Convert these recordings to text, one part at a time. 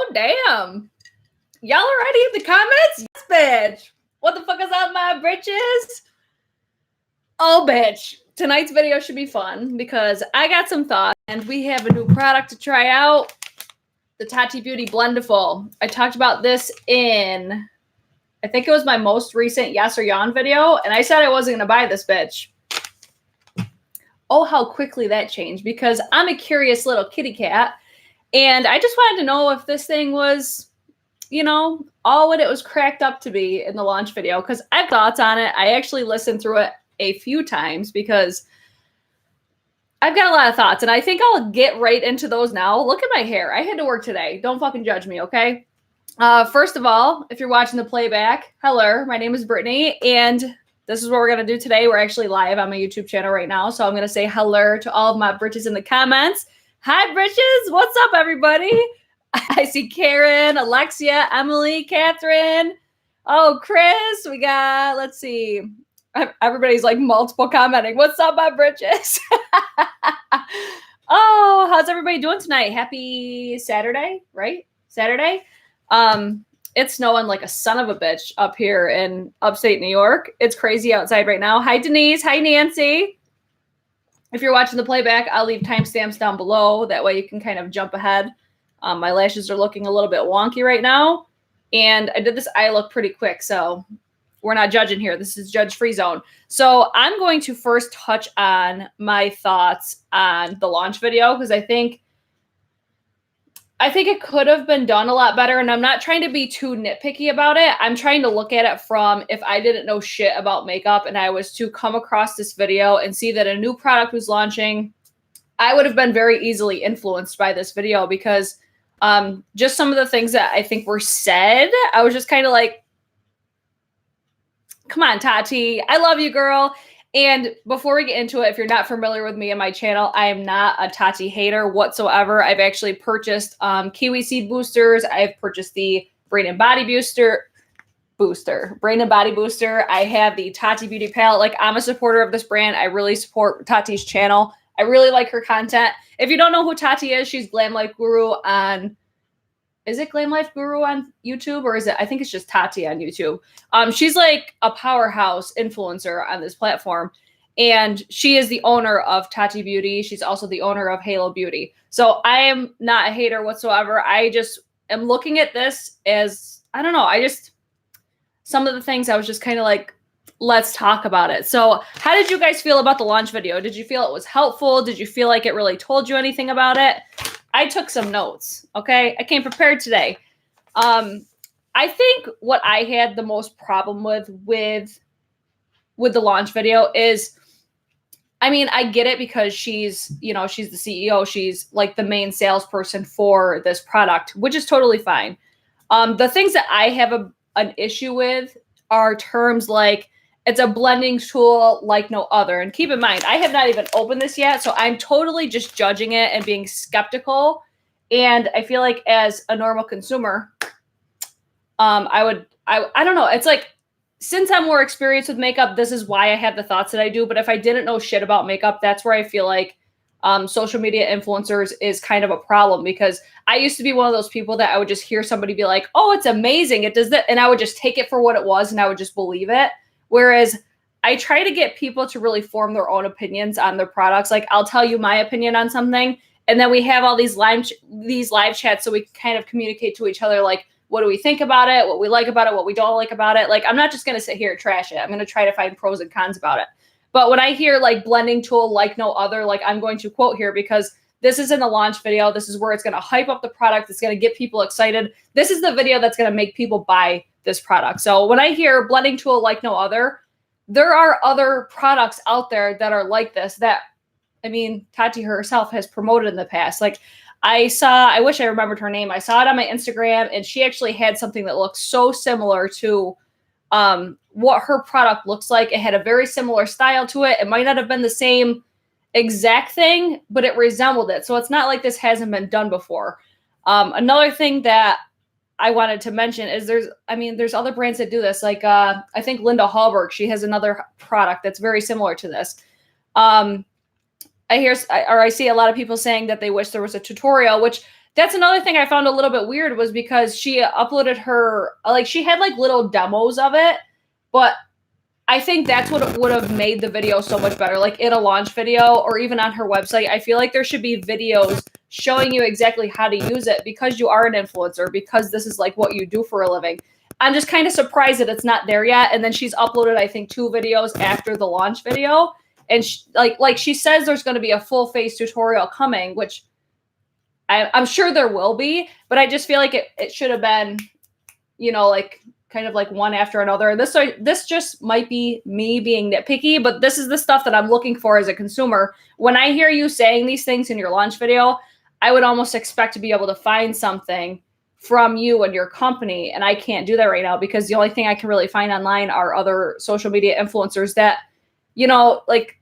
Oh, damn. Y'all already in the comments? Yes, bitch. What the fuck is up, my bitches? Oh, bitch. Tonight's video should be fun because I got some thoughts and we have a new product to try out. The Tati Beauty Blendiful. I talked about this in, I think it was my most recent Yes or Yawn video, and I said I wasn't going to buy this bitch. Oh, how quickly that changed, because I'm a curious little kitty cat, and I just wanted to know if this thing was, you know, all what it was cracked up to be in the launch video, because I have thoughts on it. I actually listened through it a few times because I've got a lot of thoughts, and I think I'll get right into those now. Look at my hair. I had to work today. Don't fucking judge me, okay? First of all, if you're watching the playback, hello, my name is Brittany, and this is what we're going to do today. We're actually live on my YouTube channel right now, so I'm going to say hello to all of my britches in the comments. Hi, britches. What's up, everybody? I see Karen, Alexia, Emily, Catherine. Oh, Chris. We got, let's see. Everybody's like multiple commenting. What's up, my britches? Oh, how's everybody doing tonight? Happy Saturday, right? Saturday? It's snowing like a son of a bitch up here in upstate New York. It's crazy outside right now. Hi, Denise. Hi, Nancy. If you're watching the playback, I'll leave timestamps down below. That way you can kind of jump ahead. My lashes are looking a little bit wonky right now. And I did this eye look pretty quick, so we're not judging here. This is judge-free zone. So I'm going to first touch on my thoughts on the launch video, because I think it could have been done a lot better, and I'm not trying to be too nitpicky about it. I'm trying to look at it from, if I didn't know shit about makeup and I was to come across this video and see that a new product was launching, I would have been very easily influenced by this video, because just some of the things that I think were said, I was just kind of like, come on, Tati, I love you, girl. And before we get into it, if you're not familiar with me and my channel, I am not a Tati hater whatsoever. I've actually purchased kiwi seed boosters. I've purchased the Brain and Body Booster. I have the Tati Beauty palette. Like, I'm a supporter of this brand. I really support Tati's channel. I really like her content. If you don't know who Tati is, she's Glam Life Guru on, is it Glam Life Guru on YouTube, or is it, I think it's just Tati on YouTube. She's like a powerhouse influencer on this platform, and she is the owner of Tati Beauty. She's also the owner of Halo Beauty. So I am not a hater whatsoever. I just am looking at this as, I don't know, some of the things I was just kind of like, let's talk about it. So how did you guys feel about the launch video? Did you feel it was helpful? Did you feel like it really told you anything about it? I took some notes, okay? I came prepared today. I think what I had the most problem with the launch video is, I mean, I get it because she's, you know, she's the CEO. She's like the main salesperson for this product, which is totally fine. The things that I have an issue with are terms like, it's a blending tool like no other. And keep in mind, I have not even opened this yet, so I'm totally just judging it and being skeptical. And I feel like as a normal consumer, I don't know. It's like, since I'm more experienced with makeup, this is why I have the thoughts that I do. But if I didn't know shit about makeup, that's where I feel like social media influencers is kind of a problem, because I used to be one of those people that I would just hear somebody be like, oh, it's amazing, it does that. And I would just take it for what it was, and I would just believe it. Whereas I try to get people to really form their own opinions on their products. Like, I'll tell you my opinion on something, and then we have all these live chats so we can kind of communicate to each other, like, what do we think about it, what we like about it, what we don't like about it. Like, I'm not just going to sit here and trash it. I'm going to try to find pros and cons about it. But when I hear like blending tool like no other, like, I'm going to quote here because this is in the launch video. This is where it's going to hype up the product. It's going to get people excited. This is the video that's going to make people buy this product. So when I hear blending tool like no other, there are other products out there that are like this that, I mean, Tati herself has promoted in the past. Like, I wish I remembered her name. I saw it on my Instagram, and she actually had something that looked so similar to what her product looks like. It had a very similar style to it. It might not have been the same exact thing, but it resembled it. So it's not like this hasn't been done before. Another thing that I wanted to mention is there's other brands that do this. Like, I think Linda Hallberg, she has another product that's very similar to this. I see a lot of people saying that they wish there was a tutorial, which that's another thing I found a little bit weird was because she uploaded her, like she had like little demos of it, but I think that's what would have made the video so much better. Like in a launch video or even on her website, I feel like there should be videos showing you exactly how to use it because you are an influencer, because this is like what you do for a living. I'm just kind of surprised that it's not there yet. And then she's uploaded, I think, 2 videos after the launch video. And like she says there's going to be a full face tutorial coming, which I'm sure there will be, but I just feel like it should have been, you know, like kind of like one after another. This just might be me being nitpicky, but this is the stuff that I'm looking for as a consumer. When I hear you saying these things in your launch video, I would almost expect to be able to find something from you and your company. And I can't do that right now because the only thing I can really find online are other social media influencers that, you know, like,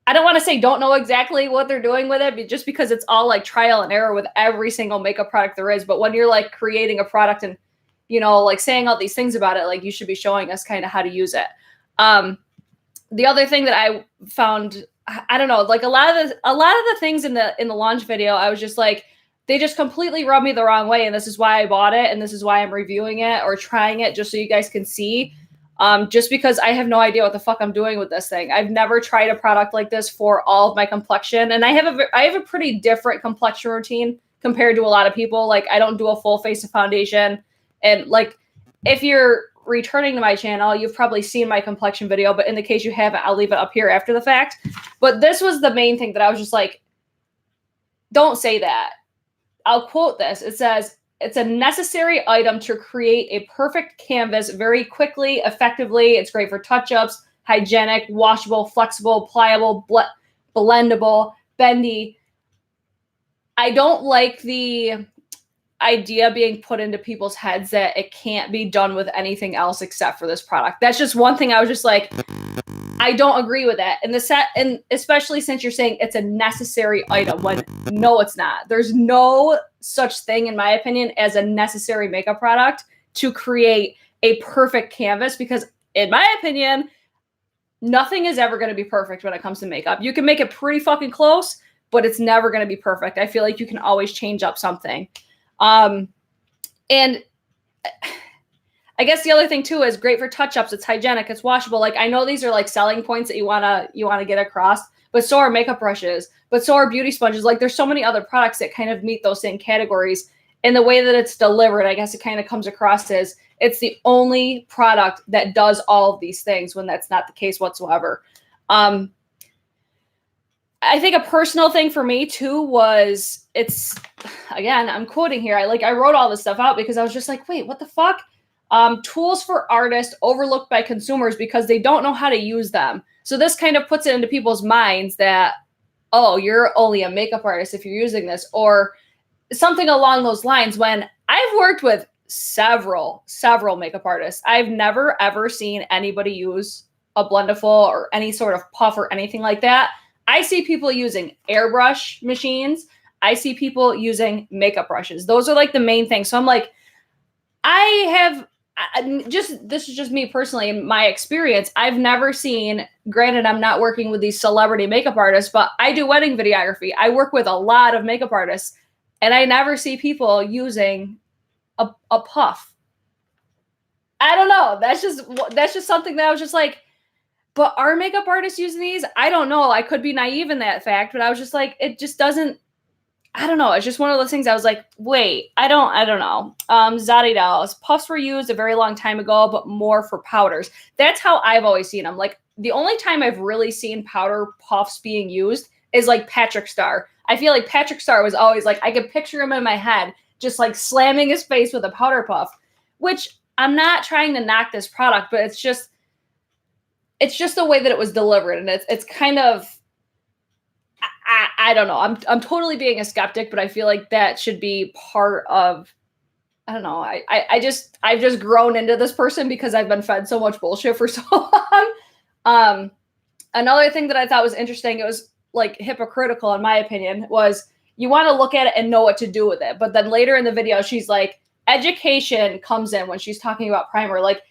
I don't want to say don't know exactly what they're doing with it, but just because it's all like trial and error with every single makeup product there is. But when you're like creating a product and, you know, like saying all these things about it, like you should be showing us kind of how to use it. The other thing that I found, I don't know, like a lot of the things in the launch video, I was just like, they just completely rubbed me the wrong way. And this is why I bought it. And this is why I'm reviewing it or trying it just so you guys can see. Just because I have no idea what the fuck I'm doing with this thing. I've never tried a product like this for all of my complexion. And I have a pretty different complexion routine compared to a lot of people. Like I don't do a full face of foundation. And like, if you're returning to my channel, you've probably seen my complexion video, but in the case you haven't, I'll leave it up here after the fact. But this was the main thing that I was just like, don't say that. I'll quote this. It says, it's a necessary item to create a perfect canvas very quickly, effectively. It's great for touch-ups, hygienic, washable, flexible, pliable, blendable, bendy. I don't like the idea being put into people's heads that it can't be done with anything else except for this product. That's just one thing I was just like, I don't agree with that. And especially since you're saying it's a necessary item when no, it's not. There's no such thing, in my opinion, as a necessary makeup product to create a perfect canvas, because in my opinion, nothing is ever going to be perfect when it comes to makeup. You can make it pretty fucking close, but it's never going to be perfect. I feel like you can always change up something. And I guess the other thing too is great for touch-ups. It's hygienic. It's washable. Like I know these are like selling points that you wanna get across, but so are makeup brushes, but so are beauty sponges. Like there's so many other products that kind of meet those same categories. And the way that it's delivered, I guess it kind of comes across as it's the only product that does all of these things when that's not the case whatsoever. I think a personal thing for me too was again, I'm quoting here. I wrote all this stuff out because I was just like, wait, what the fuck? Tools for artists overlooked by consumers because they don't know how to use them. So this kind of puts it into people's minds that, oh, you're only a makeup artist if you're using this, or something along those lines. When I've worked with several makeup artists, I've never ever seen anybody use a Blendiful or any sort of puff or anything like that. I see people using airbrush machines. I see people using makeup brushes. Those are like the main things. So I'm like, this is just me personally, in my experience, I've never seen, granted, I'm not working with these celebrity makeup artists, but I do wedding videography. I work with a lot of makeup artists, and I never see people using a puff. I don't know. That's just something that I was just like, but are makeup artists using these? I don't know. I could be naive in that fact, but I was just like, it just doesn't, I don't know. It's just one of those things I was like, wait, I don't know. Zadi dolls. Puffs were used a very long time ago, but more for powders. That's how I've always seen them. Like the only time I've really seen powder puffs being used is like Patrick Star. I feel like Patrick Star was always like, I could picture him in my head, just like slamming his face with a powder puff, which I'm not trying to knock this product, but it's just the way that it was delivered. And it's kind of, I don't know. I'm totally being a skeptic, but I feel like that should be part of, I don't know. I've just grown into this person because I've been fed so much bullshit for so long. Another thing that I thought was interesting, it was like hypocritical in my opinion, was you want to look at it and know what to do with it. But then later in the video, she's like, education comes in when she's talking about primer. Like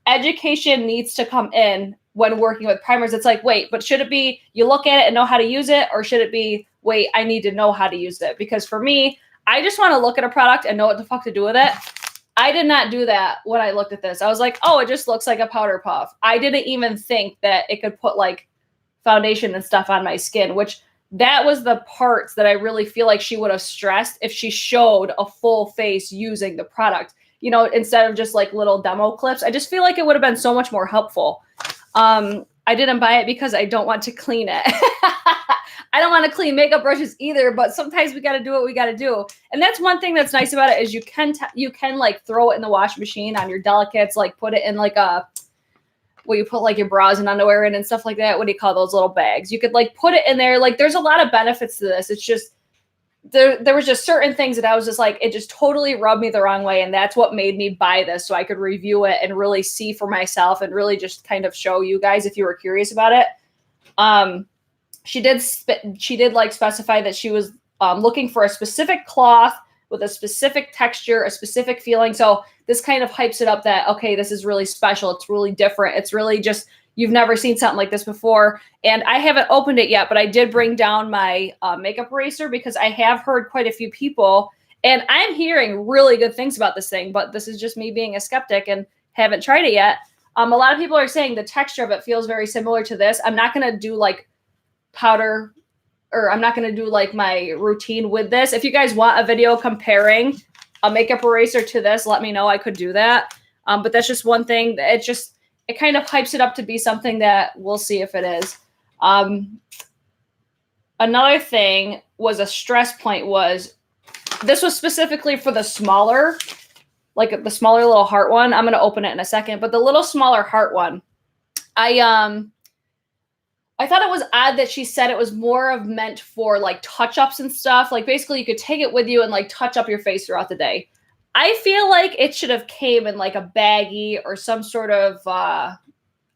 education needs to come in when working with primers. It's like, wait, but should it be you look at it and know how to use it? Or should it be, wait, I need to know how to use it? Because for me, I just want to look at a product and know what the fuck to do with it. I did not do that when I looked at this. I was like, oh, it just looks like a powder puff. I didn't even think that it could put like foundation and stuff on my skin, which that was the parts that I really feel like she would have stressed if she showed a full face using the product, you know, instead of just like little demo clips. I just feel like it would have been so much more helpful. I didn't buy it because I don't want to clean it. I don't want to clean makeup brushes either, but sometimes we got to do what we got to do. And that's one thing that's nice about it is you can like throw it in the washing machine on your delicates, like put it in like a, where you put like your bras and underwear in and stuff like that. What do you call those little bags? You could like put it in there. Like there's a lot of benefits to this. It's just, there was just certain things that I was just like, it just totally rubbed me the wrong way. And that's what made me buy this. So I could review it and really see for myself and really just kind of show you guys if you were curious about it. She did like specify that she was looking for a specific cloth with a specific texture, a specific feeling. So this kind of hypes it up that, okay, this is really special. It's really different. It's really just, you've never seen something like this before. And I haven't opened it yet, but I did bring down my makeup eraser because I have heard quite a few people, and I'm hearing really good things about this thing, but this is just me being a skeptic and haven't tried it yet. A lot of people are saying the texture of it feels very similar to this. I'm not going to do like powder, or I'm not going to do like my routine with this. If you guys want a video comparing a makeup eraser to this, let me know. I could do that. But that's just one thing. It kind of hypes it up to be something that we'll see if it is. Another thing was a stress point was, this was specifically for the smaller, like the smaller little heart one. I'm going to open it in a second, but the little smaller heart one, I thought it was odd that she said it was more of meant for like touch-ups and stuff. Like basically you could take it with you and like touch up your face throughout the day. I feel like it should have came in like a baggie or some sort of, I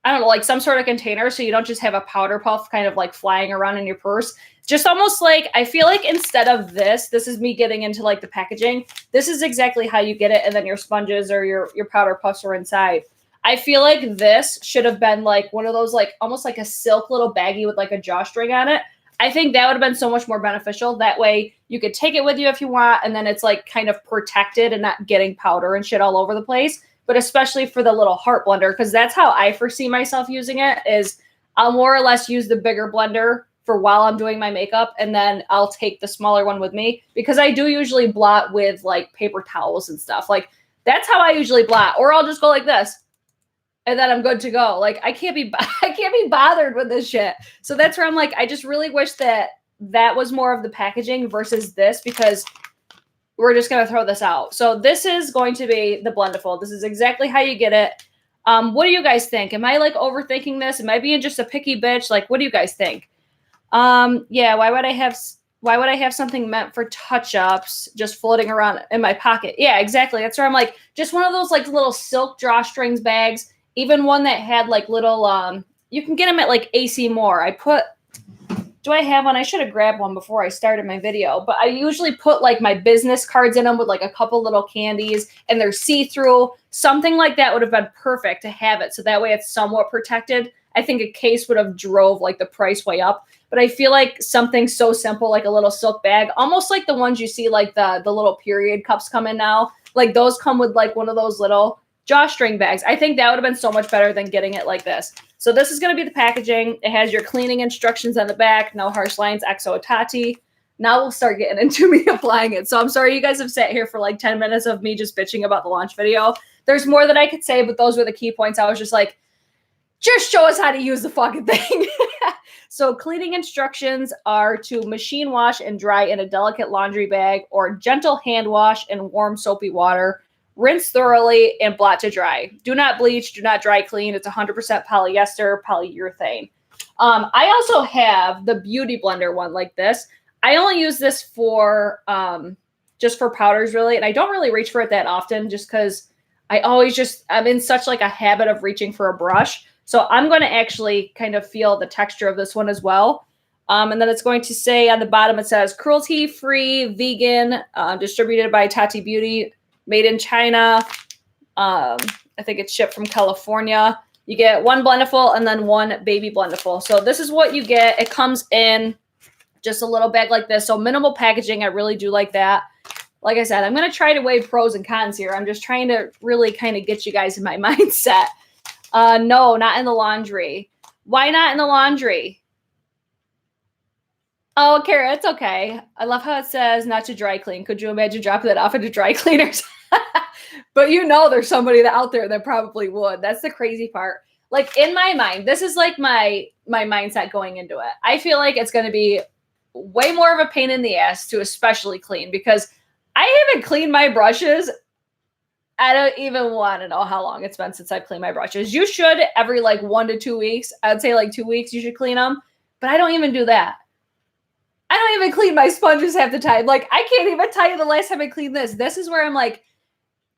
don't know, like some sort of container. So you don't just have a powder puff kind of like flying around in your purse. Just almost like, I feel like instead of this is me getting into like the packaging. This is exactly how you get it. And then your sponges or your powder puffs are inside. I feel like this should have been like one of those, like almost like a silk little baggie with like a drawstring on it. I think that would have been so much more beneficial. That way you could take it with you if you want, and then it's like kind of protected and not getting powder and shit all over the place. But especially for the little heart blender, because that's how I foresee myself using it, is I'll more or less use the bigger blender for while I'm doing my makeup, and then I'll take the smaller one with me, because I do usually blot with like paper towels and stuff. Like that's how I usually blot, or I'll just go like this. And then I'm good to go. Like I can't be bothered with this shit. So that's where I'm like, I just really wish that was more of the packaging versus this, because we're just going to throw this out. So this is going to be the Blendiful. This is exactly how you get it. What do you guys think? Am I like overthinking this? Am I being just a picky bitch? Like, what do you guys think? Yeah. Why would I have something meant for touch-ups just floating around in my pocket? Yeah, exactly. That's where I'm like, just one of those like little silk drawstrings bags. Even one that had like little, you can get them at like AC Moore. Do I have one? I should have grabbed one before I started my video, but I usually put like my business cards in them with like a couple little candies, and they're see-through. Something like that would have been perfect to have it. So that way it's somewhat protected. I think a case would have drove like the price way up, but I feel like something so simple, like a little silk bag, almost like the ones you see, like the little period cups come in now. Like those come with like one of those little drawstring bags. I think that would have been so much better than getting it like this. So this is going to be the packaging. It has your cleaning instructions on the back. No harsh lines, XO Tati. Now we'll start getting into me applying it. So I'm sorry you guys have sat here for like 10 minutes of me just bitching about the launch video. There's more that I could say, but those were the key points. I was just like, just show us how to use the fucking thing. So cleaning instructions are to machine wash and dry in a delicate laundry bag, or gentle hand wash in warm soapy water. Rinse thoroughly and blot to dry. Do not bleach. Do not dry clean. It's 100% polyester, polyurethane. I also have the Beauty Blender one like this. I only use this for just for powders, really. And I don't really reach for it that often, just because I'm in such like a habit of reaching for a brush. So I'm going to actually kind of feel the texture of this one as well. And then it's going to say on the bottom, it says cruelty-free, vegan, distributed by Tati Beauty, made in China. I think it's shipped from California. You get one Blendiful and then one baby Blendiful. So this is what you get. It comes in just a little bag like this. So minimal packaging. I really do like that. like I said, I'm going to try to weigh pros and cons here. I'm just trying to really kind of get you guys in my mindset. No, not in the laundry. Why not in the laundry? Oh, Kara, it's okay. I love how it says not to dry clean. Could you imagine dropping that off into dry cleaners? But you know there's somebody out there that probably would. That's the crazy part. Like in my mind, this is like my mindset going into it. I feel like it's going to be way more of a pain in the ass to especially clean because I haven't cleaned my brushes. I don't even want to know how long it's been since I've cleaned my brushes. You should every like 1 to 2 weeks. I'd say like 2 weeks you should clean them, but I don't even do that. I don't even clean my sponges half the time. Like I can't even tell you the last time I cleaned this. This is where I'm like,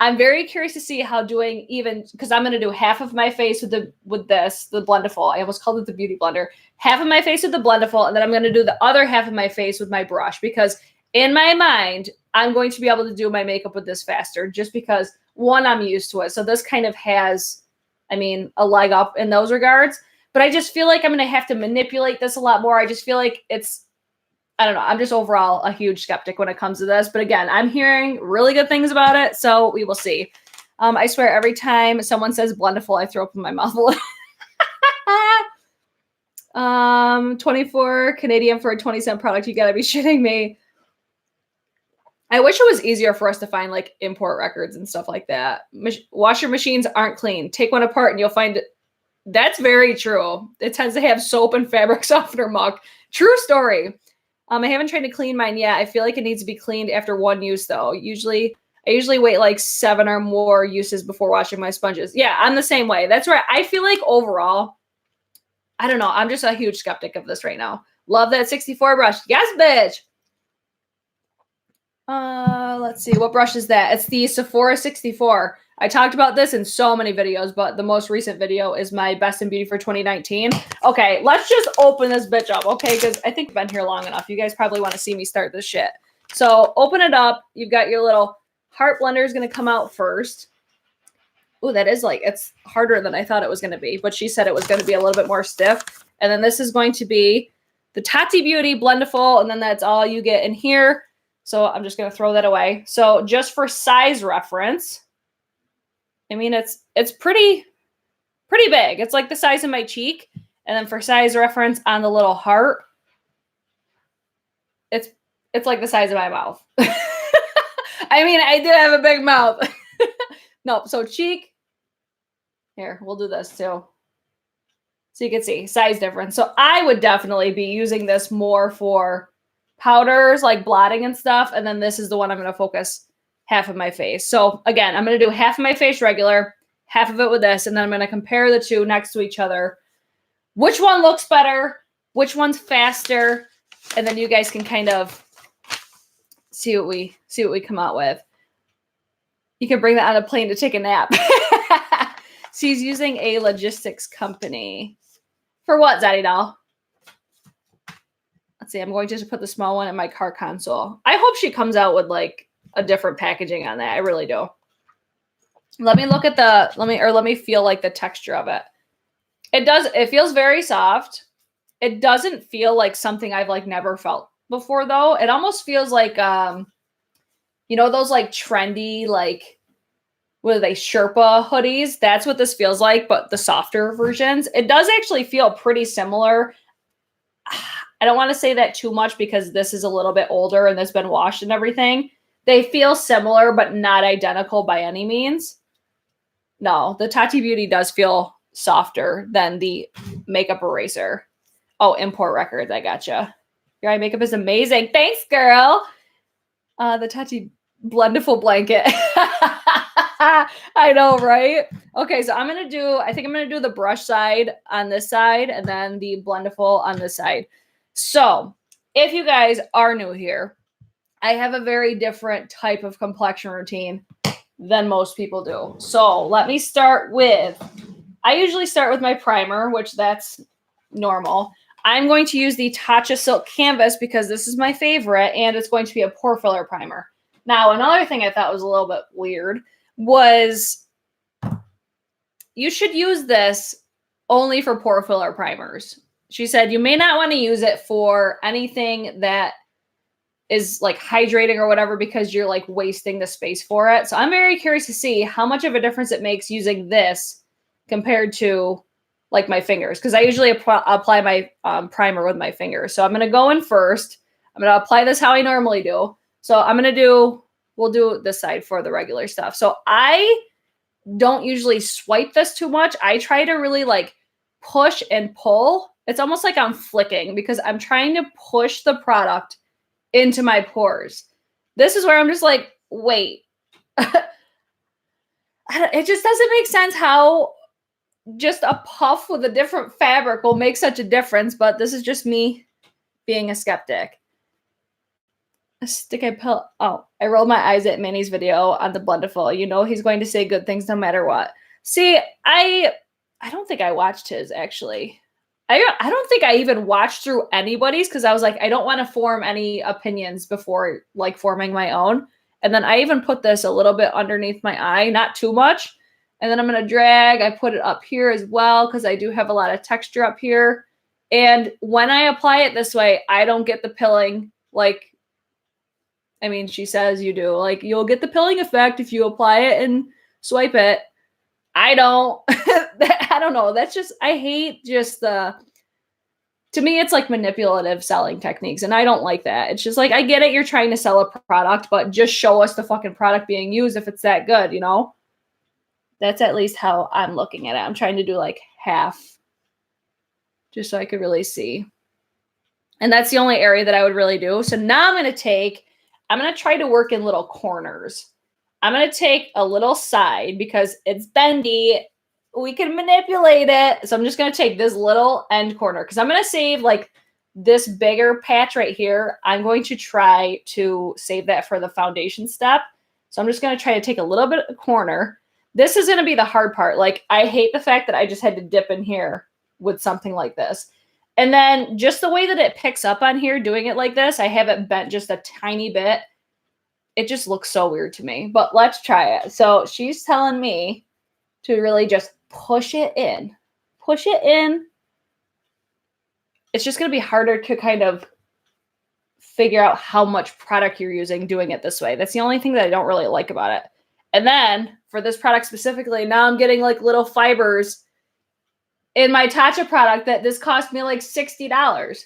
I'm very curious to see how doing even, because I'm going to do half of my face with the Blendiful. I almost called it the Beauty Blender. Half of my face with the Blendiful, and then I'm going to do the other half of my face with my brush because in my mind, I'm going to be able to do my makeup with this faster just because, one, I'm used to it. So this kind of has, I mean, a leg up in those regards. But I just feel like I'm going to have to manipulate this a lot more. I just feel like it's, I don't know. I'm just overall a huge skeptic when it comes to this. But again, I'm hearing really good things about it. So we will see. I swear every time someone says Blendiful, I throw up in my mouth. 24 Canadian for a 20-cent product. You got to be shitting me. I wish it was easier for us to find like import records and stuff like that. Washer machines aren't clean. Take one apart and you'll find it. That's very true. It tends to have soap and fabric softener muck. True story. I haven't tried to clean mine yet. I feel like it needs to be cleaned after one use though. I usually wait like 7 or more uses before washing my sponges. Yeah, I'm the same way. That's where I feel like overall, I don't know. I'm just a huge skeptic of this right now. Love that 64 brush. Yes, bitch. Let's see. What brush is that? It's the Sephora 64. I talked about this in so many videos, but the most recent video is my Best in Beauty for 2019. Okay, let's just open this bitch up, okay? Because I think I've been here long enough. You guys probably want to see me start this shit. So open it up. You've got your little heart blender is going to come out first. Ooh, that is like, it's harder than I thought it was going to be. But she said it was going to be a little bit more stiff. And then this is going to be the Tati Beauty Blendiful. And then that's all you get in here. So I'm just going to throw that away. So just for size reference, I mean, it's pretty big. It's like the size of my cheek. And then for size reference on the little heart, it's like the size of my mouth. I mean, I do have a big mouth. No, so cheek. Here, we'll do this too. So you can see size difference. So I would definitely be using this more for powders like blotting and stuff. And then this is the one I'm going to focus half of my face. So again, I'm going to do half of my face regular, half of it with this. And then I'm going to compare the two next to each other. Which one looks better? Which one's faster? And then you guys can kind of see what we come out with. You can bring that on a plane to take a nap. She's using a logistics company. For what, Zaddy doll? Let's see. I'm going to just put the small one in my car console. I hope she comes out with like a different packaging on that. I really do. Let me look at let me feel like the texture of it. It feels very soft. It doesn't feel like something I've like never felt before though. It almost feels like, you know, those like trendy, like, what are they, Sherpa hoodies? That's what this feels like, but the softer versions. It does actually feel pretty similar. I don't want to say that too much because this is a little bit older and it's been washed and everything. They feel similar, but not identical by any means. No, the Tati Beauty does feel softer than the makeup eraser. Oh, import records. I gotcha. Your eye makeup is amazing. Thanks, girl. The Tati Blendiful blanket. I know, right? Okay, so I think I'm going to do the brush side on this side and then the Blendiful on this side. So if you guys are new here, I have a very different type of complexion routine than most people do. So let me start with, I usually start with my primer, which that's normal. I'm going to use the Tatcha Silk Canvas because this is my favorite and it's going to be a pore filler primer. Now, another thing I thought was a little bit weird was you should use this only for pore filler primers. She said you may not want to use it for anything that is like hydrating or whatever because you're like wasting the space for it. So I'm very curious to see how much of a difference it makes using this compared to like my fingers. Because I usually apply my primer with my fingers. So I'm going to go in first. I'm going to apply this how I normally do. So I'm going to do, we'll do this side for the regular stuff. So I don't usually swipe this too much. I try to really like push and pull. It's almost like I'm flicking because I'm trying to push the product into my pores. This is where I'm just like, wait. It just doesn't make sense how just a puff with a different fabric will make such a difference, but this is just me being a skeptic. A stick I pill. Oh, I rolled my eyes at Manny's video on the Blendiful. You know he's going to say good things no matter what. See, I don't think I watched his actually. I don't think I even watched through anybody's because I was like, I don't want to form any opinions before like forming my own. And then I even put this a little bit underneath my eye, not too much. And then I'm going to drag. I put it up here as well because I do have a lot of texture up here. And when I apply it this way, I don't get the pilling. Like, I mean, she says you do. Like, you'll get the pilling effect if you apply it and swipe it. I don't. I don't know. That's just, I hate just the, to me, it's like manipulative selling techniques. And I don't like that. It's just like, I get it. You're trying to sell a product, but just show us the fucking product being used if it's that good, you know? That's at least how I'm looking at it. I'm trying to do like half just so I could really see. And that's the only area that I would really do. So now I'm going to try to work in little corners. I'm going to take a little side because it's bendy. We can manipulate it. So I'm just going to take this little end corner because I'm going to save like this bigger patch right here. I'm going to try to save that for the foundation step. So I'm just going to try to take a little bit of corner. This is going to be the hard part. Like, I hate the fact that I just had to dip in here with something like this. And then just the way that it picks up on here, doing it like this, I have it bent just a tiny bit. It just looks so weird to me, but let's try it. So she's telling me to really just push it in. Push it in. It's just going to be harder to kind of figure out how much product you're using doing it this way. That's the only thing that I don't really like about it. And then for this product specifically, now I'm getting like little fibers in my Tatcha product that this cost me like $60.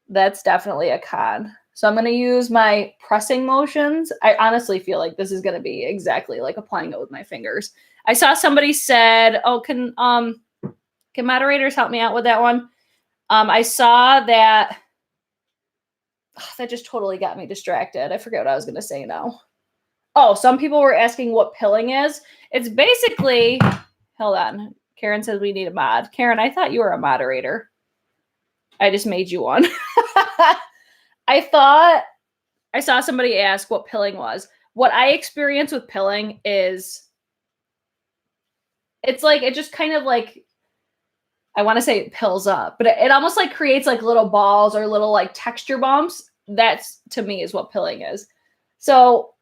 That's definitely a con. So I'm going to use my pressing motions. I honestly feel like this is going to be exactly like applying it with my fingers. I saw somebody said, oh, can moderators help me out with that one? I saw that, that just totally got me distracted. I forget what I was going to say now. Oh, some people were asking what pilling is. It's basically, hold on. Karen says we need a mod. Karen, I thought you were a moderator. I just made you one. I thought I saw somebody ask what pilling was. What I experience with pilling is it's like, it just kind of like, I want to say it pills up, but it almost like creates like little balls or little like texture bumps. That's, to me, is what pilling is. So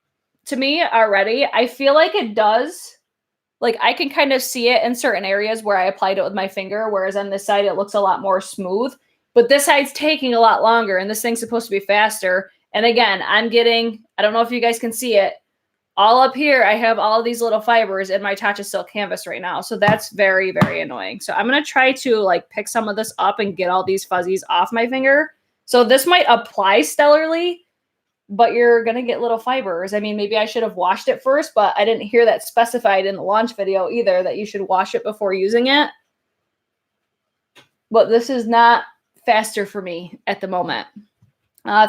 to me already, I feel like it does, like I can kind of see it in certain areas where I applied it with my finger, whereas on this side, it looks a lot more smooth. But this side's taking a lot longer, and this thing's supposed to be faster. And again, I'm getting, I don't know if you guys can see it, all up here, I have all of these little fibers in my Tatcha Silk canvas right now. So that's very, very annoying. So I'm going to try to like pick some of this up and get all these fuzzies off my finger. So this might apply stellarly, but you're going to get little fibers. I mean, maybe I should have washed it first, but I didn't hear that specified in the launch video either, that you should wash it before using it. But this is not faster for me at the moment.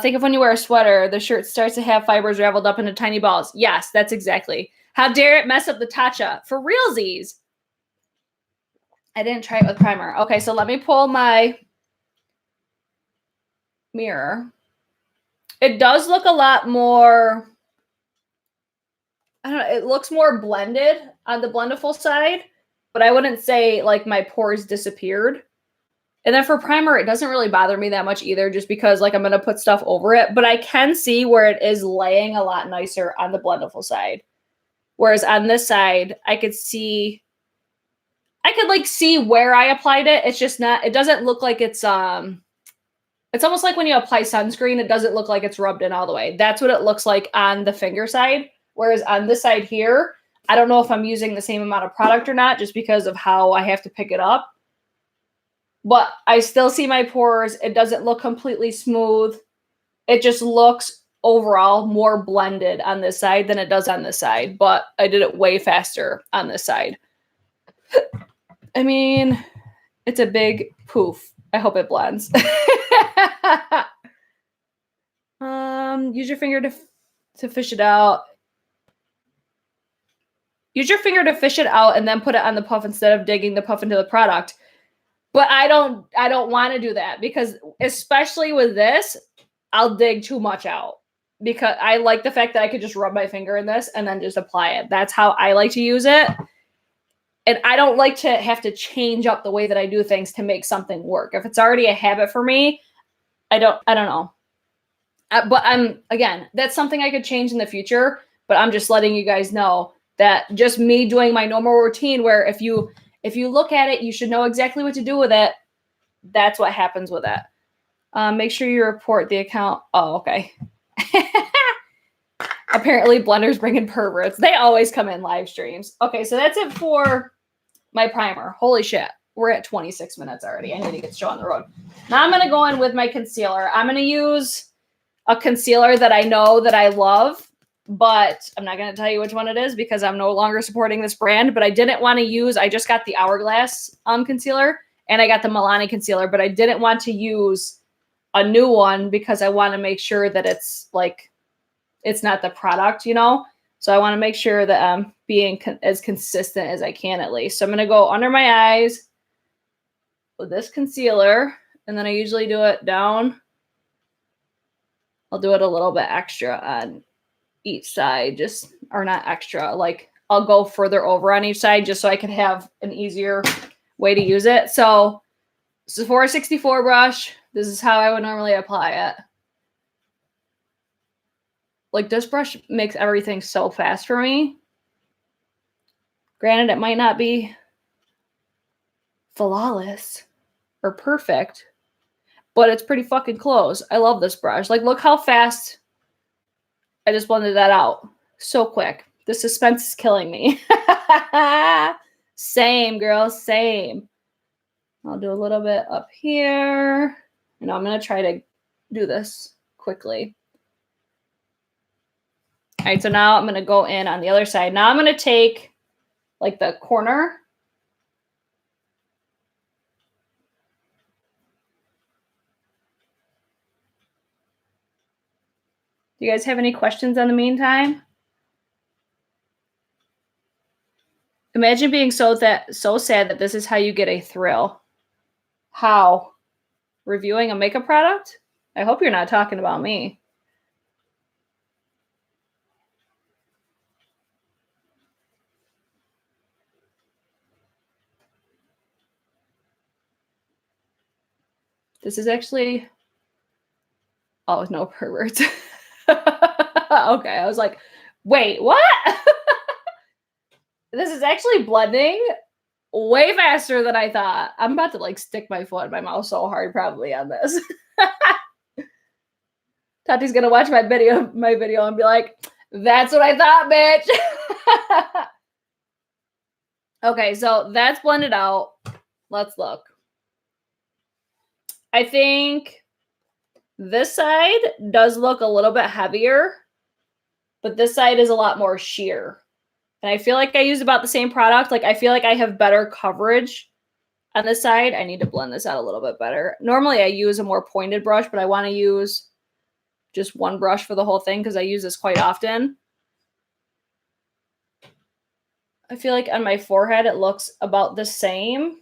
Think of when you wear a sweater, the shirt starts to have fibers raveled up into tiny balls. Yes, that's exactly. How dare it mess up the Tatcha? For realsies. I didn't try it with primer. Okay, so let me pull my mirror. It does look a lot more, I don't know, it looks more blended on the Blendiful side, but I wouldn't say like my pores disappeared. And then for primer, it doesn't really bother me that much either, just because like I'm going to put stuff over it. But I can see where it is laying a lot nicer on the Blendiful side. Whereas on this side, I could like see where I applied it. It's just not, it doesn't look like it's, It's almost like when you apply sunscreen, it doesn't look like it's rubbed in all the way. That's what it looks like on the finger side. Whereas on this side here, I don't know if I'm using the same amount of product or not, just because of how I have to pick it up. But I still see my pores. It doesn't look completely smooth. It just looks overall more blended on this side than it does on this side. But I did it way faster on this side. I mean, it's a big poof. I hope it blends. Use your finger to fish it out. Use your finger to fish it out and then put it on the puff instead of digging the puff into the product. But I don't want to do that because especially with this, I'll dig too much out because I like the fact that I could just rub my finger in this and then just apply it. That's how I like to use it. And I don't like to have to change up the way that I do things to make something work. If it's already a habit for me, I don't know. But again, that's something I could change in the future, but I'm just letting you guys know that just me doing my normal routine where if you look at it, you should know exactly what to do with it. That's what happens with it. Make sure you report the account. Oh, okay. Apparently blenders bring in perverts. They always come in live streams. Okay, so that's it for my primer. Holy shit. We're at 26 minutes already. I need to get the show on the road. Now I'm going to go in with my concealer. I'm going to use a concealer that I know that I love, but I'm not going to tell you which one it is because I'm no longer supporting this brand, but I didn't want to use, I just got the Hourglass concealer and I got the Milani concealer, but I didn't want to use a new one because I want to make sure that it's like, it's not the product, you know? So I want to make sure that I'm being as consistent as I can at least. So I'm going to go under my eyes with this concealer, and then I usually do it down. I'll do it a little bit extra on each side, just, or not extra, like I'll go further over on each side just so I can have an easier way to use it. So Sephora 64 brush, this is how I would normally apply it. Like this brush makes everything so fast for me. Granted, it might not be flawless or perfect, but it's pretty fucking close. I love this brush. Like, look how fast I just blended that out. So quick. The suspense is killing me. Same, girl, same. I'll do a little bit up here. You know, I'm going to try to do this quickly. All right, so now I'm going to go in on the other side. Now I'm going to take like the corner. Do you guys have any questions in the meantime? Imagine being so sad that this is how you get a thrill. How? Reviewing a makeup product? I hope you're not talking about me. This is actually, oh, no perverts. Okay, I was like, wait, what? This is actually blending way faster than I thought. I'm about to like stick my foot in my mouth so hard probably on this. Tati's gonna watch my video and be like, that's what I thought, bitch. Okay, so that's blended out. Let's look. I think this side does look a little bit heavier, but this side is a lot more sheer. And I feel like I used about the same product. Like, I feel like I have better coverage on this side. I need to blend this out a little bit better. Normally, I use a more pointed brush, but I want to use just one brush for the whole thing because I use this quite often. I feel like on my forehead, it looks about the same.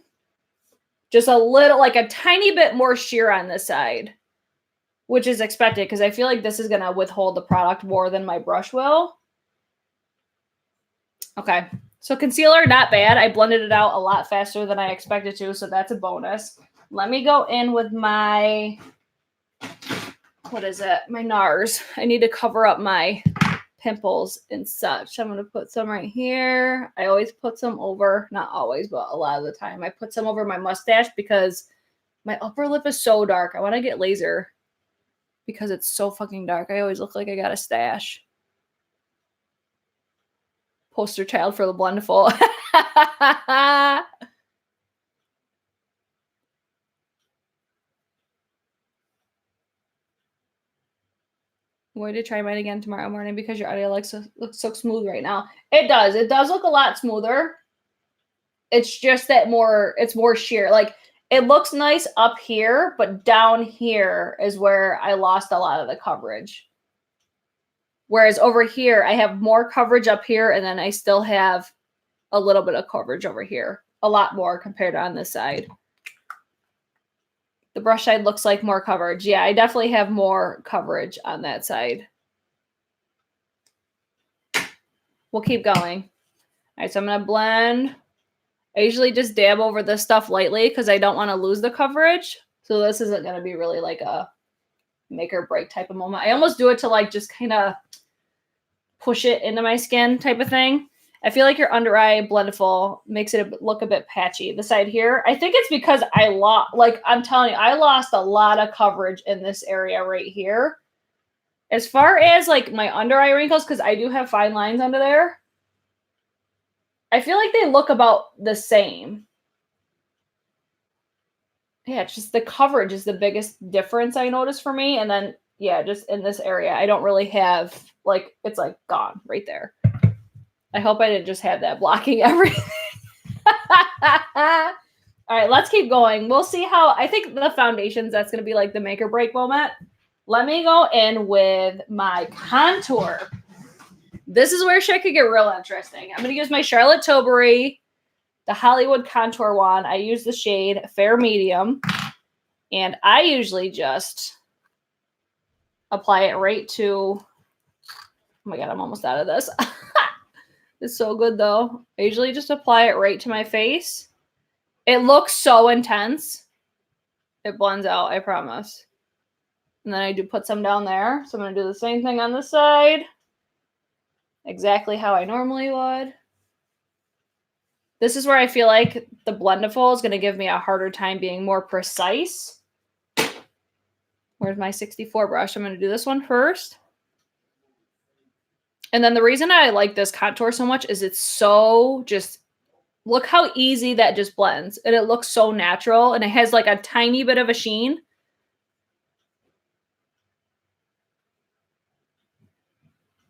Just a little, like a tiny bit more sheer on this side, which is expected because I feel like this is going to withhold the product more than my brush will. Okay, so concealer, not bad. I blended it out a lot faster than I expected to, so that's a bonus. Let me go in with my, what is it? My NARS. I need to cover up my pimples and such. I'm going to put some right here. I always put some over, not always, but a lot of the time. I put some over my mustache because My upper lip is so dark. I want to get laser because it's so fucking dark. I always look like I got a stash. Poster child for the Blendiful. I'm going to try mine again tomorrow morning because your audio looks so smooth right now. It does. It does look a lot smoother. It's just that it's more sheer. Like, it looks nice up here, but down here is where I lost a lot of the coverage. Whereas over here, I have more coverage up here, and then I still have a little bit of coverage over here. A lot more compared to on this side. The brush side looks like more coverage. Yeah, I definitely have more coverage on that side. We'll keep going. All right, so I'm going to blend. I usually just dab over this stuff lightly because I don't want to lose the coverage. So this isn't going to be really like a make or break type of moment. I almost do it to like just kind of push it into my skin type of thing. I feel like your under eye Blendiful makes it look a bit patchy. The side here, I think it's because I'm telling you, I lost a lot of coverage in this area right here. As far as like my under eye wrinkles, because I do have fine lines under there, I feel like they look about the same. Yeah, it's just the coverage is the biggest difference I noticed for me. And then, yeah, just in this area, I don't really have, like, it's like gone right there. I hope I didn't just have that blocking everything. All right, let's keep going. We'll see how, I think the foundations, that's going to be like the make or break moment. Let me go in with my contour. This is where shit could get real interesting. I'm going to use my Charlotte Tilbury, the Hollywood Contour Wand. I use the shade Fair Medium. And I usually just apply it right to, oh my God, I'm almost out of this. It's so good though. I usually just apply it right to my face. It looks so intense. It blends out, I promise. And then I do put some down there. So I'm going to do the same thing on this side. Exactly how I normally would. This is where I feel like the Blendiful is going to give me a harder time being more precise. Where's my 64 brush? I'm going to do this one first. And then the reason I like this contour so much is it's so just, look how easy that just blends. And it looks so natural. And it has like a tiny bit of a sheen.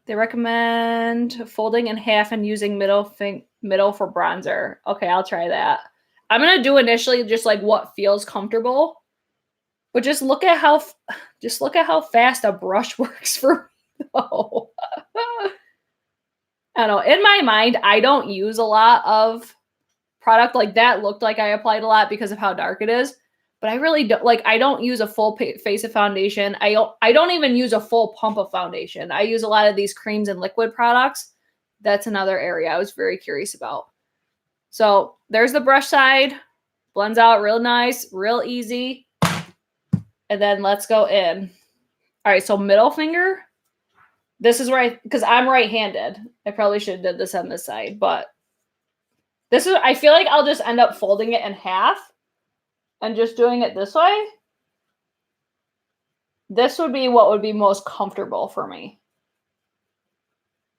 They recommend folding in half and using middle for bronzer. Okay, I'll try that. I'm going to do initially just like what feels comfortable. But just look at how fast a brush works for me though. I don't know. In my mind, I don't use a lot of product. Like that looked like I applied a lot because of how dark it is. But I really don't, like, I don't use a full face of foundation. I don't even use a full pump of foundation. I use a lot of these creams and liquid products. That's another area I was very curious about. So there's the brush side. Blends out real nice, real easy. And then let's go in. All right, so middle finger. This is where because I'm right-handed. I probably should have did this on this side, but this is, I feel like I'll just end up folding it in half and just doing it this way. This would be what would be most comfortable for me.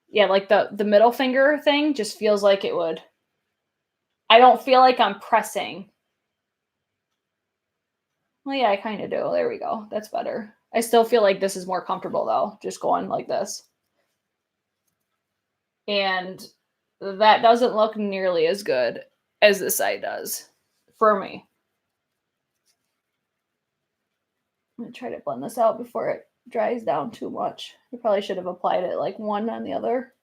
Yeah, like the middle finger thing just feels like it would. I don't feel like I'm pressing. Well, yeah, I kind of do. There we go. That's better. I still feel like this is more comfortable though, just going like this. And that doesn't look nearly as good as this side does for me. I'm going to try to blend this out before it dries down too much. I probably should have applied it like one on the other.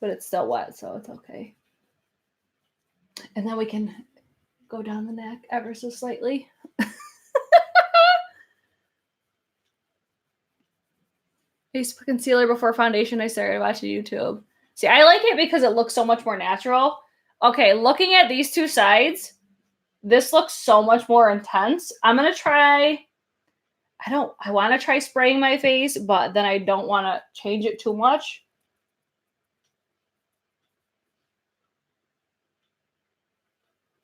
But it's still wet, so it's okay. And then we can go down the neck ever so slightly. I used to put concealer before foundation. I started watching YouTube. See, I like it because it looks so much more natural. Okay, looking at these two sides, this looks so much more intense. I'm going to try, I want to try spraying my face, but then I don't want to change it too much.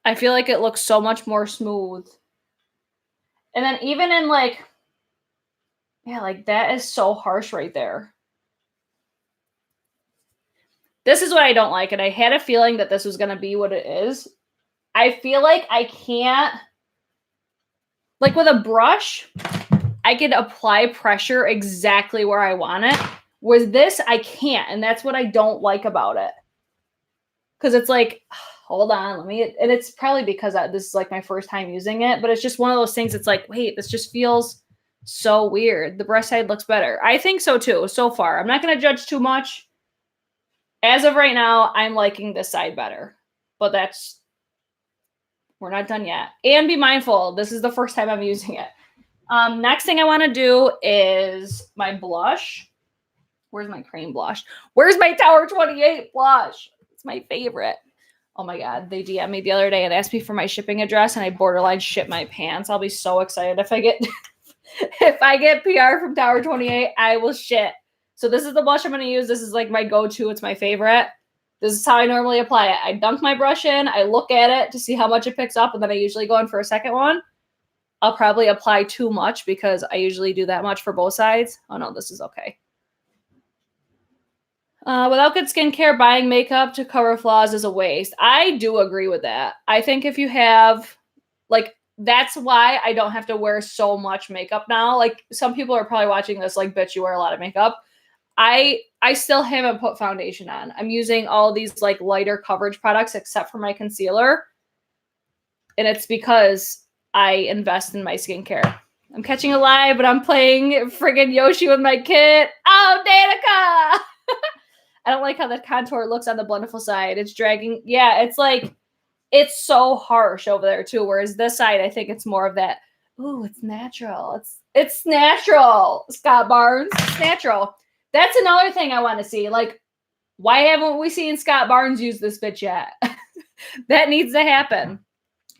I feel like it looks so much more smooth. And then even in like, yeah, like that is so harsh right there. This is what I don't like, and I had a feeling that this was going to be what it is. I feel like I can't, like with a brush, I can apply pressure exactly where I want it. With this, I can't, and that's what I don't like about it. Because it's like, hold on, let me, and it's probably because this is like my first time using it, but it's just one of those things. It's like, wait, this just feels so weird. The brush side looks better. I think so too, so far. I'm not going to judge too much. As of right now, I'm liking this side better, but we're not done yet. And be mindful, this is the first time I'm using it. Next thing I want to do is my blush. Where's my cream blush? Where's my Tower 28 blush? It's my favorite. Oh my God. They DM'd me the other day and asked me for my shipping address, and I borderline shit my pants. I'll be so excited if I get if I get PR from Tower 28, I will shit. So this is the blush I'm going to use. This is like my go-to. It's my favorite. This is how I normally apply it. I dunk my brush in. I look at it to see how much it picks up, and then I usually go in for a second one. I'll probably apply too much because I usually do that much for both sides. Oh no, this is okay. Without good skincare, buying makeup to cover flaws is a waste. I do agree with that. I think if you have, like, that's why I don't have to wear so much makeup now. Like, some people are probably watching this like, bitch, you wear a lot of makeup. I still haven't put foundation on. I'm using all these like lighter coverage products except for my concealer. And it's because I invest in my skincare. I'm catching a lie, but I'm playing friggin' Yoshi with my kit. Oh, Danica! I don't like how the contour looks on the Blendiful side. It's dragging. Yeah, it's like, it's so harsh over there too. Whereas this side, I think it's more of that, ooh, it's natural. It's natural, Scott Barnes. It's natural. That's another thing I want to see. Like, why haven't we seen Scott Barnes use this bitch yet? That needs to happen.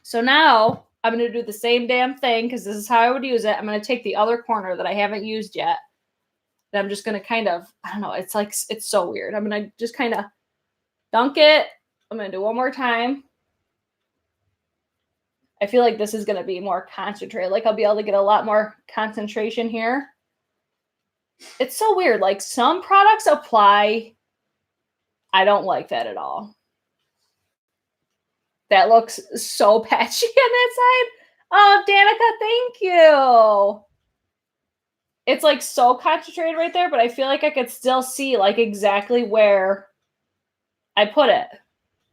So now I'm going to do the same damn thing because this is how I would use it. I'm going to take the other corner that I haven't used yet. And I'm just going to kind of, I don't know, it's like, it's so weird. I'm going to just kind of dunk it. I'm going to do one more time. I feel like this is going to be more concentrated. Like, I'll be able to get a lot more concentration here. It's so weird. Like, some products apply. I don't like that at all. That looks so patchy on that side. Oh, Danica, thank you. It's like so concentrated right there, but I feel like I could still see like exactly where I put it.